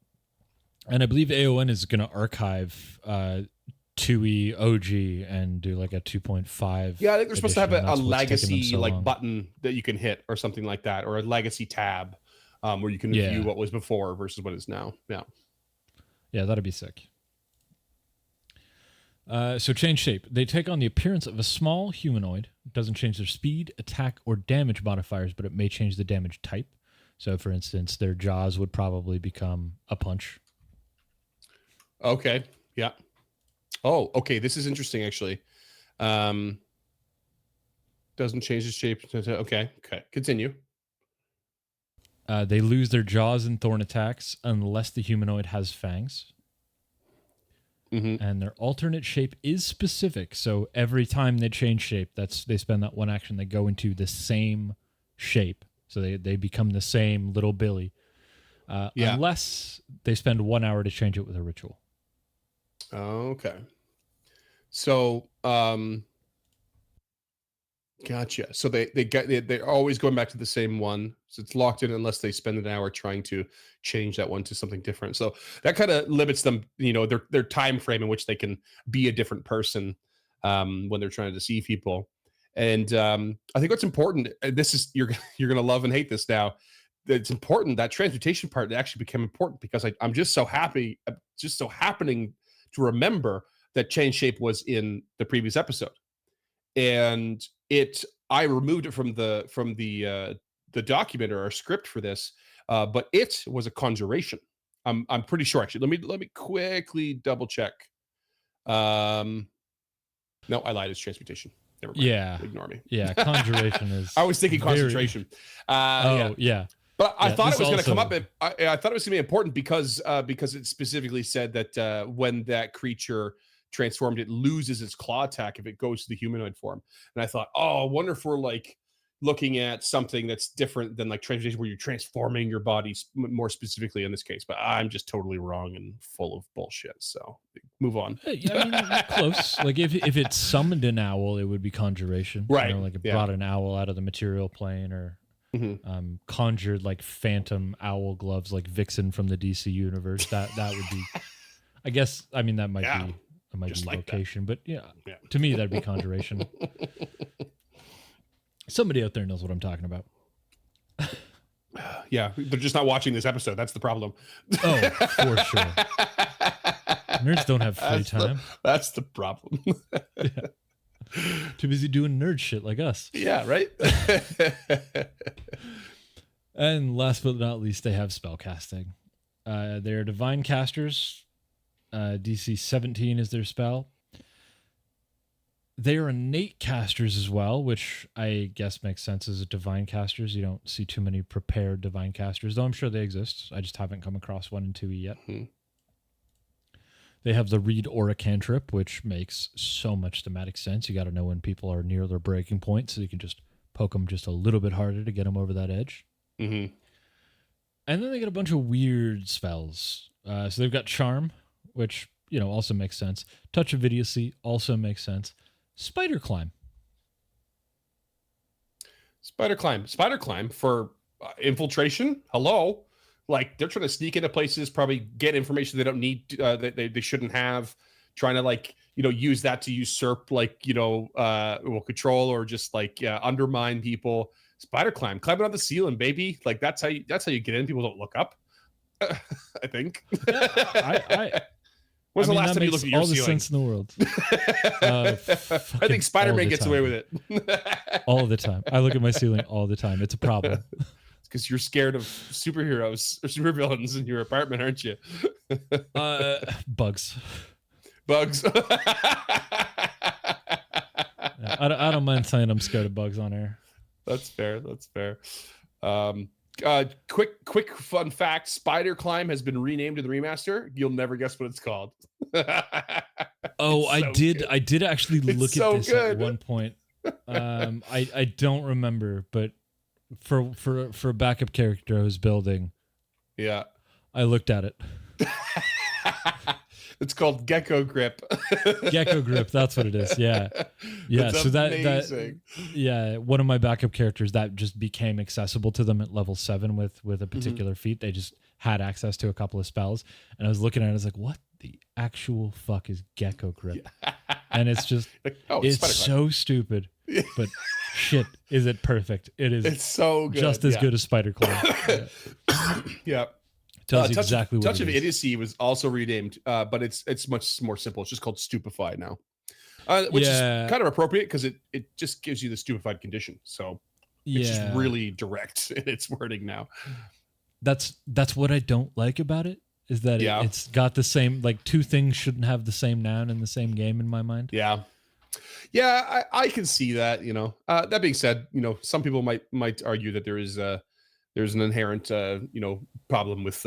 And I believe AON is going to archive 2E OG and do like a 2.5. Yeah, I think they're supposed to have a legacy long. button that you can hit or something like that, or a legacy tab. Where you can view what was before versus what is now. Yeah, that'd be sick. So change shape. They take on the appearance of a small humanoid. It doesn't change their speed, attack, or damage modifiers, but it may change the damage type. So, for instance, their jaws would probably become a punch. Okay. Yeah. Oh, okay. This is interesting, actually. Doesn't change the shape. Okay. Continue. They lose their jaws in thorn attacks unless the humanoid has fangs. And their alternate shape is specific. So every time they change shape, they spend that one action, they go into the same shape. So they become the same little Billy. Unless they spend 1 hour to change it with a ritual. Okay. So, gotcha. So they're always going back to the same one. So it's locked in unless they spend an hour trying to change that one to something different. So that kind of limits them, their time frame in which they can be a different person when they're trying to deceive people. And I think what's important, this is you're gonna love and hate this now. It's important that transmutation part actually became important because I'm just so happening to remember that change shape was in the previous episode. And I removed it from the document or our script for this, but it was a conjuration. I'm pretty sure actually. Let me quickly double check. No, I lied. It's transmutation. Never mind. Yeah, ignore me. Yeah, conjuration is. I was thinking concentration. Yeah. But I thought it was going to come up. I thought it was going to be important because it specifically said that when that creature transformed, it loses its claw attack if it goes to the humanoid form. And I thought, I wonder if we're like looking at something that's different than like transmutation, where you're transforming your body more specifically in this case. But I'm just totally wrong and full of bullshit. So move on. Close. Like if it summoned an owl, it would be conjuration, right? Like it brought an owl out of the material plane, or conjured like phantom owl gloves, like Vixen from the DC universe. That would be. I guess. I mean, that might be. It might be location, but to me, that'd be conjuration. Somebody out there knows what I'm talking about. Yeah, they're just not watching this episode. That's the problem. Oh, for sure. Nerds don't have free time. That's the problem. Too busy doing nerd shit like us. Yeah, right? And last but not least, they have spellcasting. They're divine casters. DC 17 is their spell. They are innate casters as well, which I guess makes sense as a divine casters. You don't see too many prepared divine casters, though I'm sure they exist. I just haven't come across 1 and 2E yet. They have the read aura cantrip, which makes so much thematic sense. You got to know when people are near their breaking point, so you can just poke them just a little bit harder to get them over that edge. And then they get a bunch of weird spells. So they've got Charm, which, also makes sense. Touch of Idiocy also makes sense. Spider Climb. Spider climb for infiltration. Hello, like they're trying to sneak into places, probably get information they don't need, that they shouldn't have. Trying to use that to usurp control or just undermine people. Spider climbing on the ceiling, baby. Like that's how you get in. People don't look up. I think. When's the last time you looked at your all the ceiling? sense in the world. I think Spider-Man gets away with it. All the time. I look at my ceiling all the time. It's a problem. It's because you're scared of superheroes or supervillains in your apartment, aren't you? Bugs. Bugs. I don't mind saying I'm scared of bugs on air. That's fair. Quick fun fact: Spider Climb has been renamed in the remaster. You'll never guess what it's called. I did actually look at this at one point. I don't remember, but for a backup character I was building, yeah, I looked at it. It's called Gecko Grip. Gecko Grip, that's what it is. Yeah. That's so amazing. One of my backup characters that just became accessible to them at level 7 with a particular feat. They just had access to a couple of spells, and I was looking at it, I was like, what the actual fuck is Gecko Grip? Yeah. And it's just it's so stupid, but shit, is it perfect? It's so good. Just as good as Spider Climb. Yeah. Tells you exactly what Touch it of is. Idiocy was also renamed, but it's much more simple. It's just called Stupefy now, which is kind of appropriate because it just gives you the stupefied condition. So it's just really direct in its wording now. That's what I don't like about it, is that it's got the same, like, two things shouldn't have the same noun in the same game in my mind. Yeah, I can see that. That being said, some people might argue that there's an inherent problem with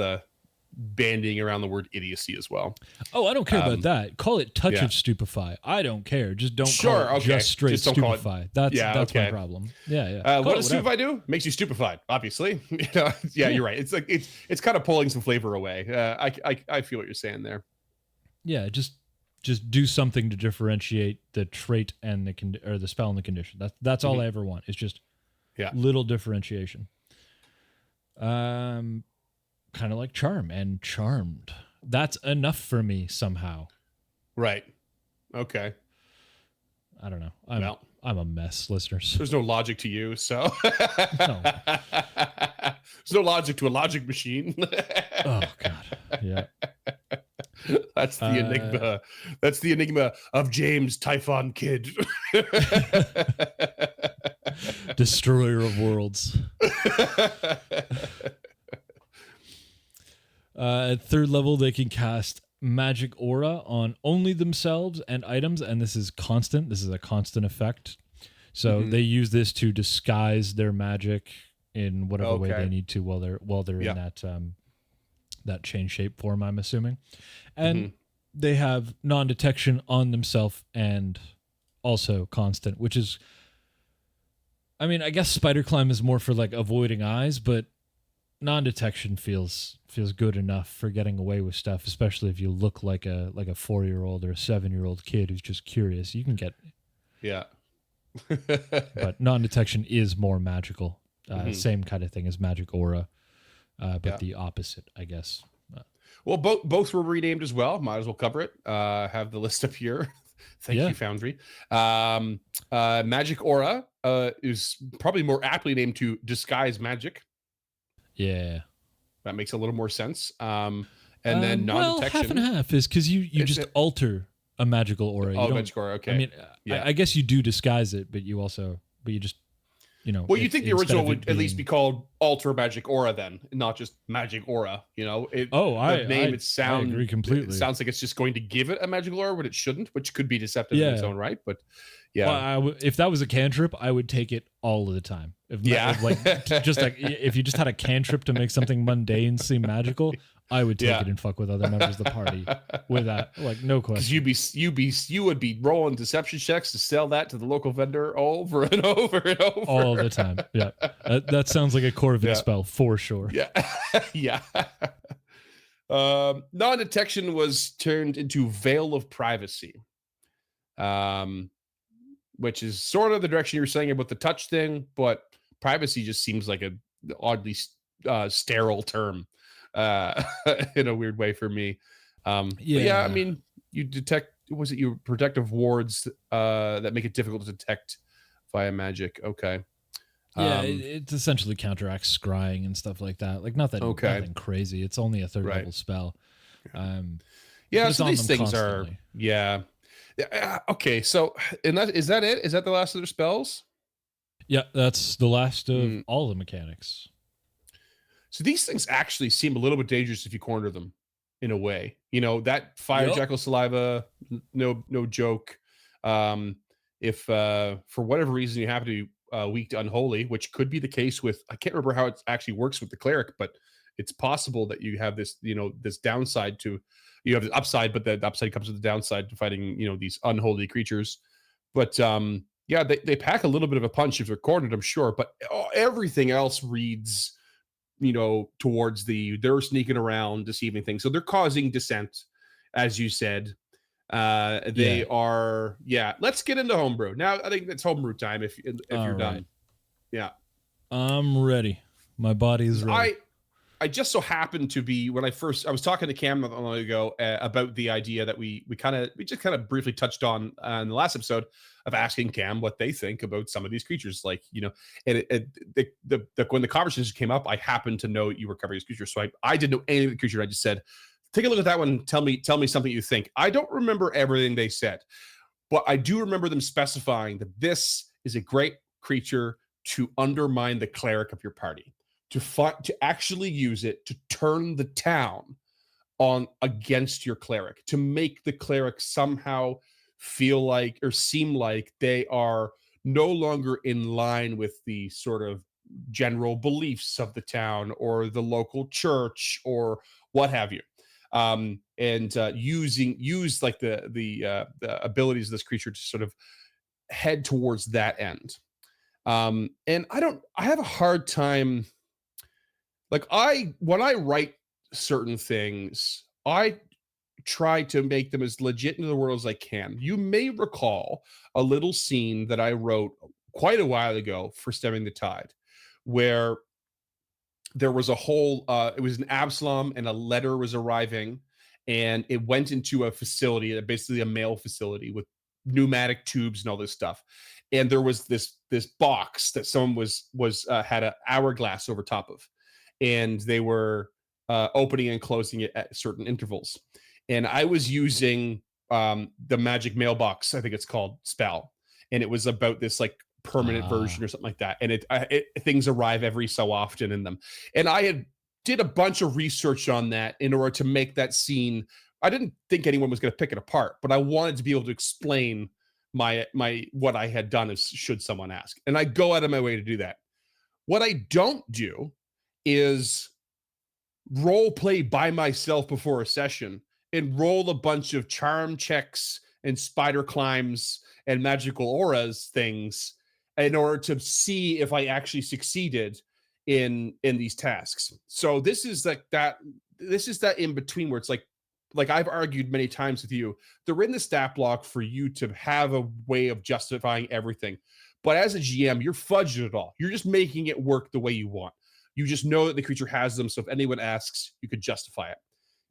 banding around the word idiocy as well. Oh, I don't care about that. Call it touch of stupefy. I don't care. Just don't call it just straight stupefy. That's my problem. Yeah. What does stupefy do? Makes you stupefied, obviously. You're right. It's like it's kind of pulling some flavor away. I feel what you're saying there. Yeah, just do something to differentiate the trait and the spell and the condition. That's all I ever want. It's just little differentiation. Kind of like Charm and Charmed. That's enough for me somehow. Right. Okay. I don't know. I'm a mess, listeners. There's no logic to you, so No. There's no logic to a logic machine. Oh God. Yeah. That's the enigma. That's the enigma of James Typhon Kidd. Destroyer of worlds. At 3rd level, they can cast Magic Aura on only themselves and items, and this is constant. This is a constant effect. So they use this to disguise their magic in whatever way they need to while they're in that change shape form, I'm assuming. And they have non-detection on themselves and also constant, which is, I mean, I guess Spider Climb is more for like avoiding eyes, but non-detection feels good enough for getting away with stuff, especially if you look like a 4-year-old or a 7-year-old kid who's just curious. You can get but non-detection is more magical. Same kind of thing as Magic Aura, but the opposite, I guess. Well, both were renamed as well. Might as well cover it. Have the list up here. Thank you, Foundry. Magic Aura is probably more aptly named to Disguise Magic. Yeah. That makes a little more sense. And then non-detection. Half and half is because you just alter a magical aura. Magic Aura, okay. I mean, I guess you do disguise it, but you just, Well, you think the original would at least be called Alter Magic Aura then, not just Magic Aura, I agree completely. It sounds like it's just going to give it a magical aura when it shouldn't, which could be deceptive in its own right, but if that was a cantrip, I would take it all of the time. If you just had a cantrip to make something mundane seem magical, I would take Yeah. it and fuck with other members of the party with that, like, no Because question. you would be rolling deception checks to sell that to the local vendor over and over and over All the time. Yeah. That sounds like a Corvid Yeah. spell for sure. Yeah. Yeah. Non-detection was turned into Veil of Privacy, which is sort of the direction you were saying about the touch thing, but privacy just seems like a oddly sterile term in a weird way for me. Yeah, I mean, you detect, was it your protective wards that make it difficult to detect via magic? Okay. Yeah, it essentially counteracts scrying and stuff like that. Like nothing crazy. It's only a third level spell. Yeah, but so these things constantly. Okay, so and that is that it? Is that the last of their spells? Yeah, that's the last of all the mechanics. So these things actually seem a little bit dangerous if you corner them, in a way. You know, that fire jackal saliva, no joke. If for whatever reason you have to be weak to unholy, which could be the case with, I can't remember how it actually works with the cleric, but it's possible that you have this, this downside to, you have the upside, but the upside comes with the downside to fighting, these unholy creatures. But yeah, they pack a little bit of a punch if they're cornered, I'm sure, but everything else reads, towards they're sneaking around, deceiving things. So they're causing dissent, as you said. They are, let's get into homebrew. Now, I think it's homebrew time if you're done. Yeah. I'm ready. My body is ready. I just so happened to be, when I was talking to Cam not long ago about the idea that we just kind of briefly touched on in the last episode of asking Cam what they think about some of these creatures. Like, and when the conversation came up, I happened to know you were covering these creatures. So I didn't know any of the creature. I just said, take a look at that one. Tell me something you think. I don't remember everything they said, but I do remember them specifying that this is a great creature to undermine the cleric of your party, to actually use it to turn the town on against your cleric, to make the cleric somehow feel like or seem like they are no longer in line with the sort of general beliefs of the town or the local church or what have you. And use like the abilities of this creature to sort of head towards that end. And I have a hard time. Like when I write certain things, I try to make them as legit into the world as I can. You may recall a little scene that I wrote quite a while ago for Stemming the Tide, where there was a whole, it was an Absalom and a letter was arriving, and it went into a facility, basically a mail facility with pneumatic tubes and all this stuff. And there was this box that someone was had an hourglass over top of, and they were opening and closing it at certain intervals. And I was using the magic mailbox, I think it's called, spell, and it was about this like permanent version or something like that. And it things arrive every so often in them. And I did a bunch of research on that in order to make that scene. I didn't think anyone was going to pick it apart, but I wanted to be able to explain my what I had done, as should someone ask. And I go out of my way to do that. What I don't do is role play by myself before a session and roll a bunch of charm checks and spider climbs and magical auras things in order to see if I actually succeeded in these tasks. So this is that in between where it's like I've argued many times with you, they're in the stat block for you to have a way of justifying everything. But as a GM, you're fudging it all. You're just making it work the way you want. You just know that the creature has them, so if anyone asks, you could justify it.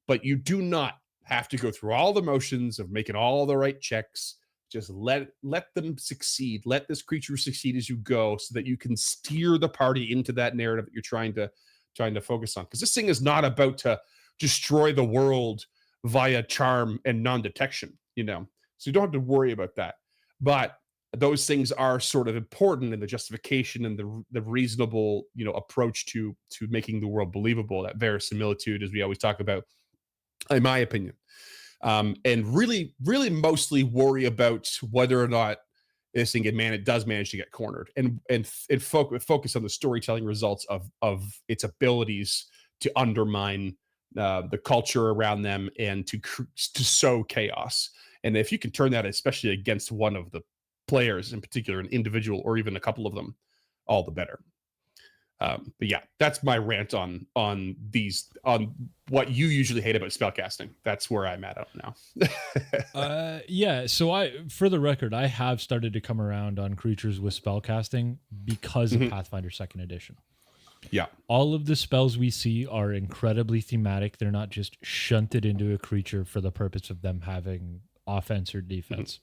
But you do not have to go through all the motions of making all the right checks. Just let them succeed. Let this creature succeed as you go, so that you can steer the party into that narrative that you're trying to focus on. Because this thing is not about to destroy the world via charm and non-detection, so you don't have to worry about that. But those things are sort of important in the justification and the reasonable, approach to making the world believable, that verisimilitude, as we always talk about, in my opinion. And really, really mostly worry about whether or not this thing does manage to get cornered, and focus on the storytelling results of its abilities to undermine the culture around them, and to sow chaos. And if you can turn that, especially against one of the players in particular, an individual or even a couple of them, all the better. But yeah, that's my rant on what you usually hate about spellcasting. That's where I'm at now. Yeah. So for the record, I have started to come around on creatures with spellcasting because of Pathfinder 2nd Edition. Yeah. All of the spells we see are incredibly thematic. They're not just shunted into a creature for the purpose of them having offense or defense.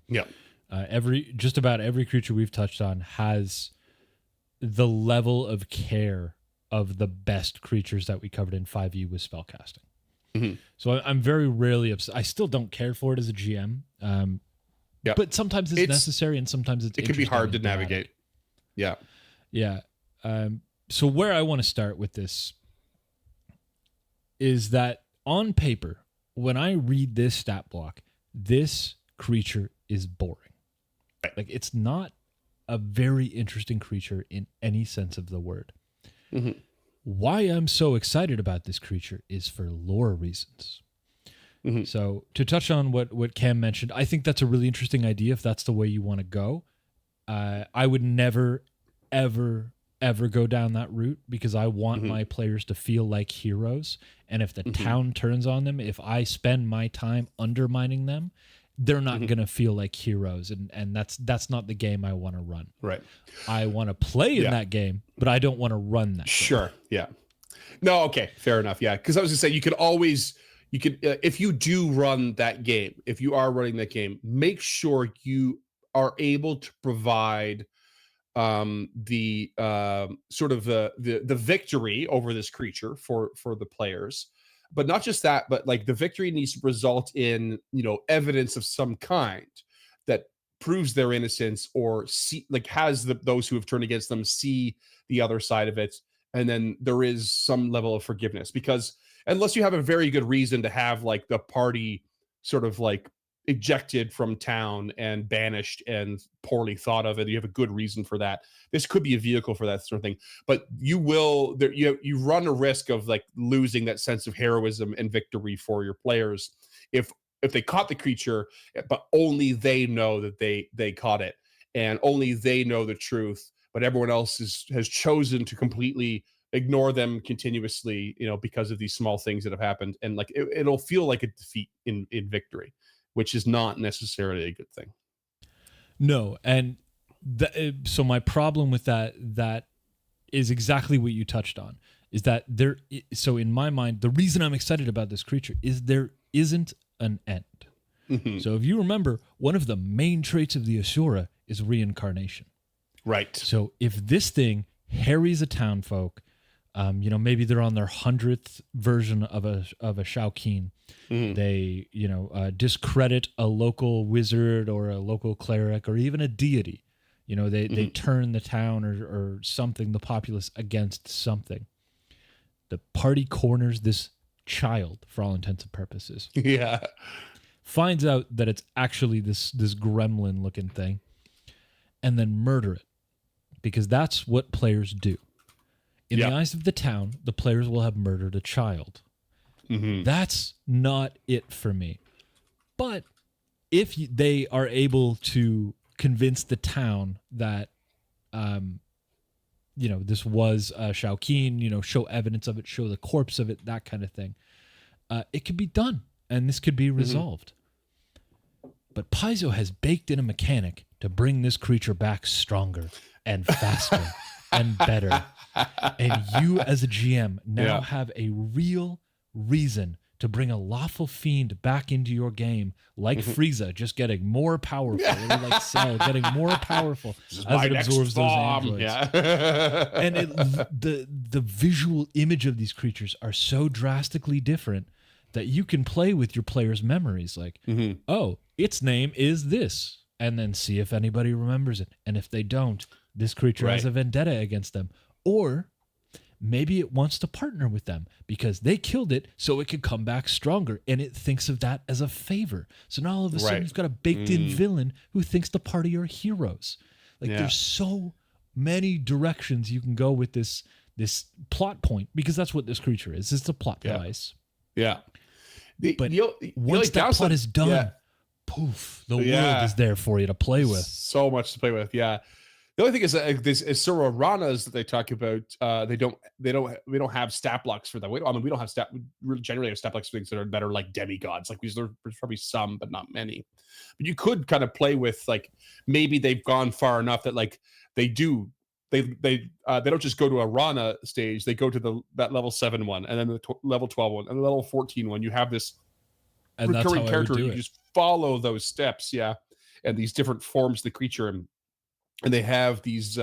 Yeah. Just about every creature we've touched on has the level of care of the best creatures that we covered in 5e with spellcasting. So I'm very rarely upset. I still don't care for it as a GM. But sometimes it's necessary, and sometimes it can be hard to navigate. Yeah. Yeah. So where I want to start with this is that on paper, when I read this stat block, this creature is boring. Like, it's not a very interesting creature in any sense of the word. Why I'm so excited about this creature is for lore reasons. So to touch on what Cam mentioned, I think that's a really interesting idea if that's the way you want to go. I would never, ever go down that route, because I want my players to feel like heroes. And if the town turns on them, if I spend my time undermining them, they're not going to feel like heroes. And that's not the game I want to run. Right. I want to play in that game, but I don't want to run that Sure. game. Yeah. No. Okay. Fair enough. Yeah. Because I was going to say, you could if you do run that game, if you are running that game, make sure you are able to provide the sort of the victory over this creature for the players. But not just that, but like the victory needs to result in, evidence of some kind that proves their innocence, or has those who have turned against them see the other side of it. And then there is some level of forgiveness, because unless you have a very good reason to have like the party sort of like ejected from town and banished and poorly thought of, and you have a good reason for that, this could be a vehicle for that sort of thing. But you run a risk of like losing that sense of heroism and victory for your players if they caught the creature, but only they know that they caught it, and only they know the truth, but everyone else has chosen to completely ignore them continuously, because of these small things that have happened. And like it'll feel like a defeat in victory, which is not necessarily a good thing. No. And so my problem with that is exactly what you touched on, is that so in my mind, the reason I'm excited about this creature is there isn't an end. So if you remember, one of the main traits of the Asura is reincarnation. Right. So if this thing harries a townfolk, maybe they're on their 100th version of a Shaukeen. They, discredit a local wizard or a local cleric or even a deity. They turn the town or something, the populace, against something. The party corners this child for all intents and purposes. Yeah. Finds out that it's actually this gremlin looking thing, and then murder it, because that's what players do. In the eyes of the town, the players will have murdered a child. That's not it for me. But if they are able to convince the town that, this was Shaukeen, show evidence of it, show the corpse of it, that kind of thing, it could be done, and this could be resolved. But Paizo has baked in a mechanic to bring this creature back stronger and faster and better. And you as a GM now have a real reason to bring a lawful fiend back into your game, like Frieza, just getting more powerful, or like Cell getting more powerful as it absorbs those androids. And the visual image of these creatures are so drastically different that you can play with your players' memories. Like, oh, its name is this, and then see if anybody remembers it. And if they don't, this creature has a vendetta against them. Or maybe it wants to partner with them because they killed it so it could come back stronger, and it thinks of that as a favor. So now all of a sudden you've got a baked-in villain who thinks the party are heroes. Like, there's so many directions you can go with this this plot point, because that's what this creature is. It's a plot device. Yeah. But once that plot is done, poof, the world is there for you to play with. So much to play with. Yeah. The only thing is that these Soraranas that they talk about, we don't have stat blocks for them. We generally have stat blocks for things that are like demigods. Like there's probably some, but not many. But you could kind of play with, like, maybe they've gone far enough that like they don't just go to a Rana stage. They go to that level 7 one, and then the level 12 one, and the level 14 one. You have this recurring character. You just follow those steps, and these different forms of the creature, and they have these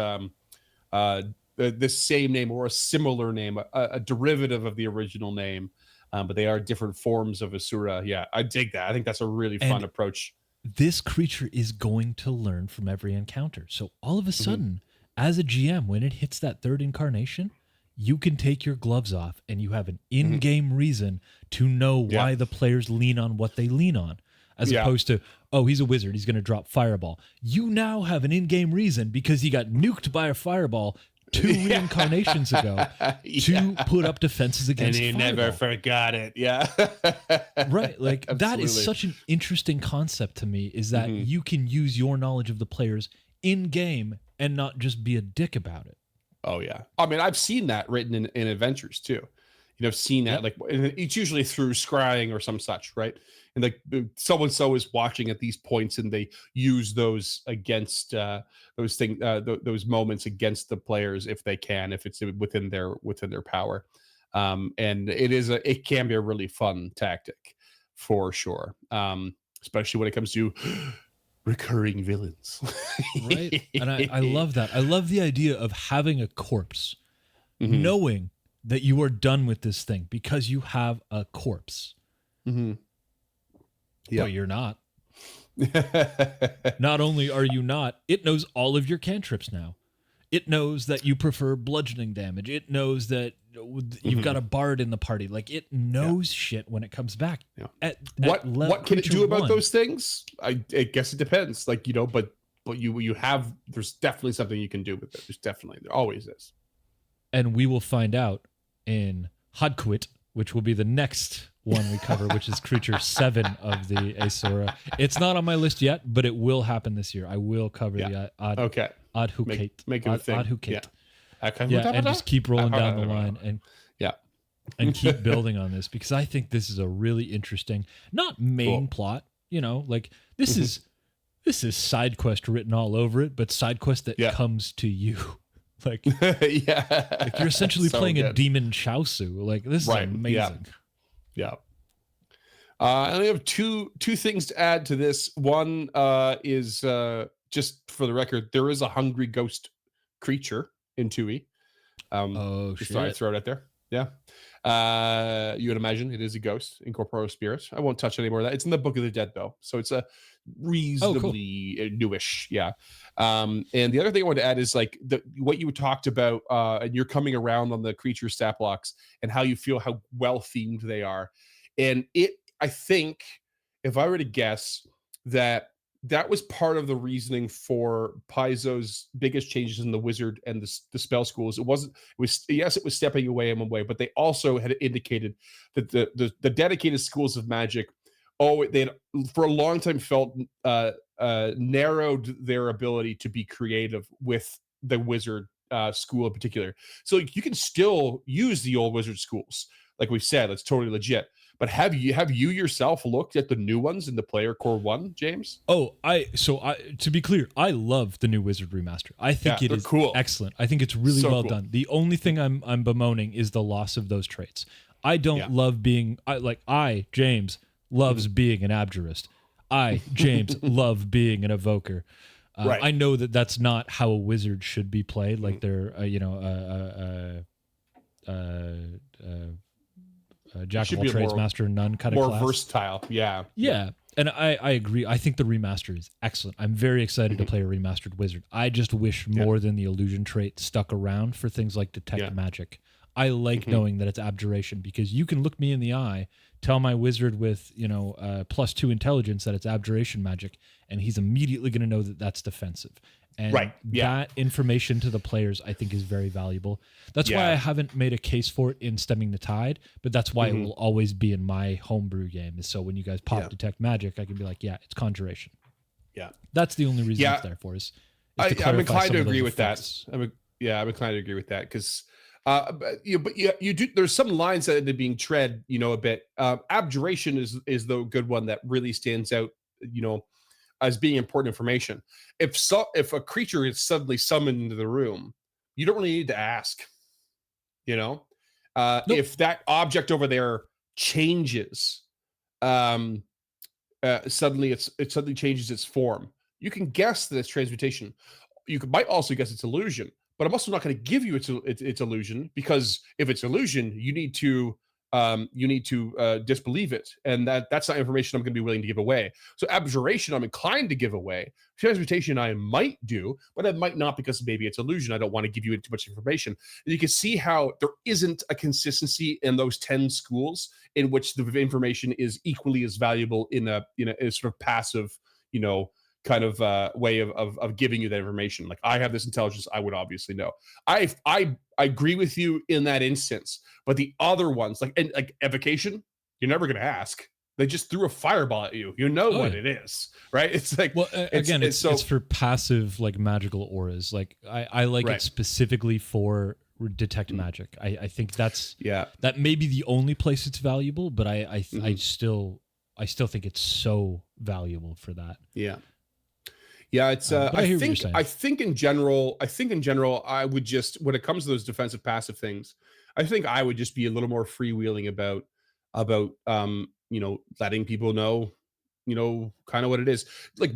this same name or a similar name, a derivative of the original name, but they are different forms of Asura. Yeah, I dig that. I think that's a really fun approach. This creature is going to learn from every encounter. So all of a sudden, as a GM, when it hits that third incarnation, you can take your gloves off and you have an in-game reason to know why the players lean on what they lean on. As opposed to, oh, he's a wizard, he's going to drop fireball. You now have an in-game reason, because he got nuked by a fireball 2 reincarnations ago, to put up defenses against fireball. And he never forgot it. Yeah. Right. Like, that is such an interesting concept to me, is that you can use your knowledge of the players in-game and not just be a dick about it. Oh, yeah. I mean, I've seen that written in adventures, too. I've seen that, like, it's usually through scrying or some such, right? And like so-and-so is watching at these points, and they use those against those moments against the players if they can, if it's within their power. And it can be a really fun tactic for sure. Especially when it comes to recurring villains. Right. And I love that. I love the idea of having a corpse, knowing that you are done with this thing because you have a corpse. Yeah. But you're not. Not only are you not, it knows all of your cantrips now. It knows that you prefer bludgeoning damage. It knows that you've got a bard in the party. Like, it knows shit when it comes back. Yeah. What can it do about those things? I guess it depends. Like, but you have, there's definitely something you can do with it. There always is. And we will find out in Hadquit, which will be the next one we cover, which is creature 7 of the Asura. It's not on my list yet, but it will happen this year. I will cover the Adhukate. Make it a thing. Adhukate. And just keep rolling down the line and keep building on this, because I think this is a really interesting, not main plot, like this is side quest written all over it, but side quest that comes to you. Like, like you're essentially playing a demon Chaosu. Like, this is amazing. Yeah. And we have two things to add to this. One is just for the record, there is a hungry ghost creature in 2E. Just thought I'd throw it out there. Yeah. You would imagine it is a ghost, incorporeal spirit. I won't touch any more of that. It's in the Book of the Dead, though, so it's a reasonably newish. Yeah. And the other thing I wanted to add is like what you talked about, and you're coming around on the creature stat blocks and how you feel how well themed they are. And I think, if I were to guess, that was part of the reasoning for Paizo's biggest changes in the wizard and the spell schools. It was stepping away in one way, but they also had indicated that the dedicated schools of magic, they for a long time felt narrowed their ability to be creative with the wizard school in particular. So you can still use the old wizard schools, like we've said, that's totally legit. But have you yourself looked at the new ones in the Player Core 1, James? To be clear, I love the new Wizard remaster. I think it is cool. Excellent. I think it's really well done. The only thing I'm bemoaning is the loss of those traits. I don't love being James loves being an abjurist. James love being an evoker. Right. I know that that's not how a wizard should be played. Like they're jack of all trades, master of none kind of class. More versatile, yeah. And I agree. I think the remaster is excellent. I'm very excited to play a remastered wizard. I just wish more than the illusion trait stuck around for things like detect magic. I like knowing that it's abjuration, because you can look me in the eye, tell my wizard with +2 intelligence that it's abjuration magic, and he's immediately going to know that that's defensive. And Right. Yeah. that information to the players, I think, is very valuable. That's why Yeah. I haven't made a case for it in Stemming the Tide, but that's why it will always be in my homebrew game. Is so when you guys pop Detect Magic, I can be like, yeah, it's Conjuration. Yeah. That's the only reason it's there for is to I'm clarify inclined some to of those agree with that. effects. I'm inclined to agree with that because, you do. There's some lines that end up being tread, a bit. Abjuration is the good one that really stands out, as being important information. If a creature is suddenly summoned into the room, you don't really need to ask. Nope. If that object over there changes, suddenly it suddenly changes its form. You can guess that it's transmutation. Might also guess it's illusion, but I'm also not going to give you its illusion, because if it's illusion, you need to disbelieve it, and that's not information I'm going to be willing to give away. So abjuration, I'm inclined to give away. Transmutation, I might do, but I might not, because maybe it's illusion. I don't want to give you too much information. And you can see how there isn't a consistency in those 10 schools in which the information is equally as valuable in a sort of passive, kind of way of giving you that information. Like, I have this intelligence, I would obviously know. I agree with you in that instance, but the other ones, like evocation, you're never going to ask. They just threw a fireball at you. You know what it is, right? It's like, well, again, it's for passive, like, magical auras. Like, I like it specifically for detect magic. I think that may be the only place it's valuable, but I still think it's so valuable for that. Yeah, it's. I think in general, I would just, when it comes to those defensive passive things, I think I would just be a little more freewheeling about letting people know, kind of what it is. Like,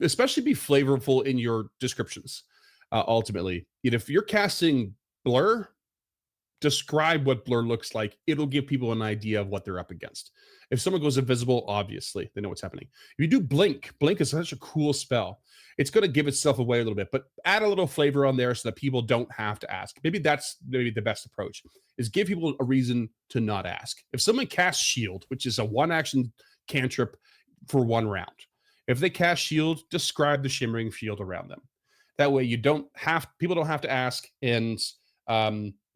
especially be flavorful in your descriptions. Ultimately, if you're casting blur, describe what blur looks like. It'll give people an idea of what they're up against. If someone goes invisible, obviously they know what's happening. If you do blink is such a cool spell. It's going to give itself away a little bit, but add a little flavor on there so that people don't have to ask. Maybe that's the best approach, is give people a reason to not ask. If someone casts shield, which is a 1-action cantrip for 1 round, if they cast shield, describe the shimmering shield around them. That way people don't have to ask, and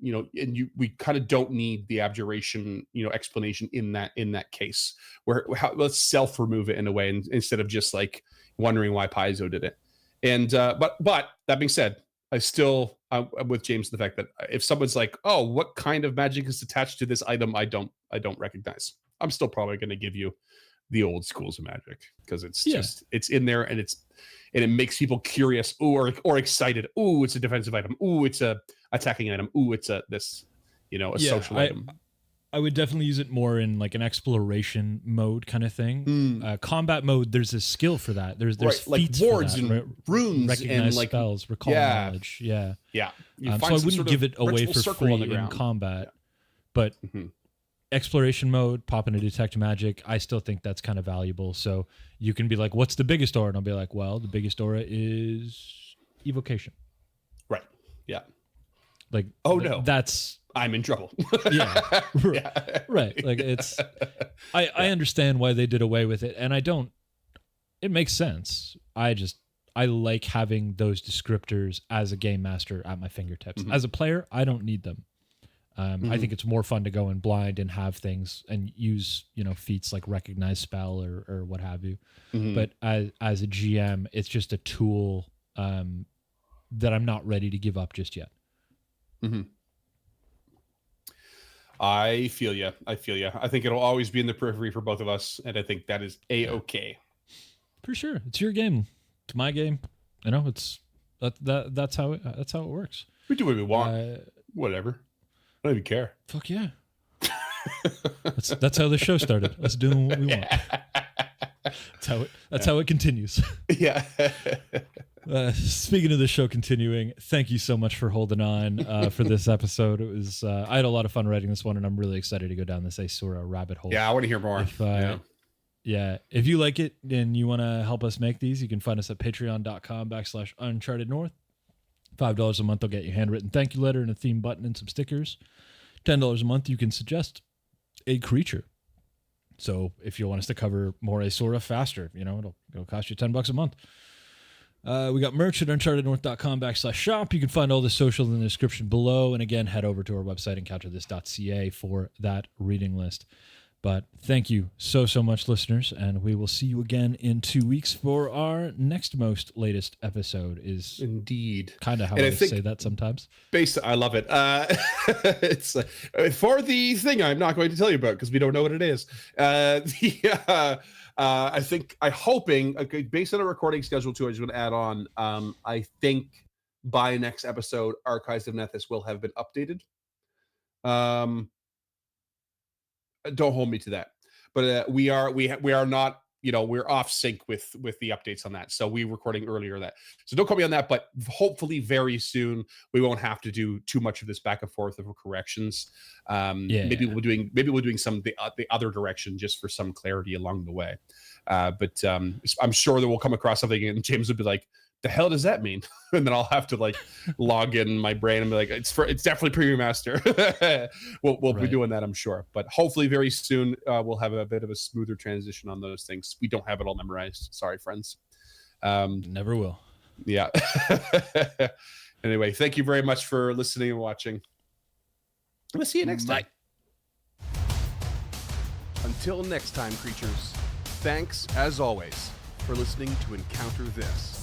we kind of don't need the abjuration, explanation in that case, where let's self remove it in a way, instead of just like wondering why Paizo did it. And but that being said, I'm with James, the fact that if someone's like, oh, what kind of magic is attached to this item I don't recognize, I'm still probably going to give you the old schools of magic, because it's just, it's in there, and it makes people curious, or excited. Ooh, it's a defensive item. Ooh, it's a attacking item. Ooh, it's a social item. I would definitely use it more in like an exploration mode kind of thing. Combat mode, there's a skill for that. There's like wards and runes, recognize and like spells, recall knowledge. Yeah. So I wouldn't give it away for free in combat, but exploration mode, pop in a detect magic, I still think that's kind of valuable. So you can be like, what's the biggest aura? And I'll be like, well, the biggest aura is evocation. Right. Yeah. Like, that's, I'm in trouble. Right. Like, it's, I understand why they did away with it, and it makes sense. I like having those descriptors as a game master at my fingertips. As a player, I don't need them. I think it's more fun to go in blind and have things and use, feats like recognize spell or what have you. But as a GM, it's just a tool that I'm not ready to give up just yet. I feel you. I think it'll always be in the periphery for both of us, and I think that is A-okay. For sure. It's your game. It's my game. It's that's how it works. We do what we want. Whatever. I don't even care. Fuck yeah. That's how the show started. Let's do what we want. That's how it continues. Yeah. Speaking of the show continuing, thank you so much for holding on for this episode. It was I had a lot of fun writing this one, and I'm really excited to go down this Asura rabbit hole. Yeah, I want to hear more. If you like it and you want to help us make these, you can find us at patreon.com/unchartednorth. $5 a month will get you a handwritten thank you letter and a theme button and some stickers. $10 a month, you can suggest a creature. So if you want us to cover more Asura faster, it'll cost you $10 a month. We got merch at unchartednorth.com/shop. You can find all the socials in the description below. And again, head over to our website, encounterthis.ca, for that reading list. But thank you so much, listeners. And we will see you again in 2 weeks for our next latest episode. Is indeed kind of how I say that sometimes. I love it. It's for the thing I'm not going to tell you about because we don't know what it is. I'm hoping, based on a recording schedule too, I just want to add on. I think by next episode, Archives of Nethys will have been updated. Don't hold me to that, but we are not, we're off sync with the updates on that. So we're recording earlier that. So don't call me on that, but hopefully very soon we won't have to do too much of this back and forth of corrections. Maybe we're doing some the other direction just for some clarity along the way. But I'm sure that we'll come across something and James would be like, the hell does that mean? And then I'll have to log in my brain and be like, it's definitely Preview Master. we'll be doing that, I'm sure. But hopefully very soon we'll have a bit of a smoother transition on those things. We don't have it all memorized. Sorry, friends. Never will. Yeah. Anyway, thank you very much for listening and watching. We'll see you next time. Until next time, creatures. Thanks, as always, for listening to Encounter This.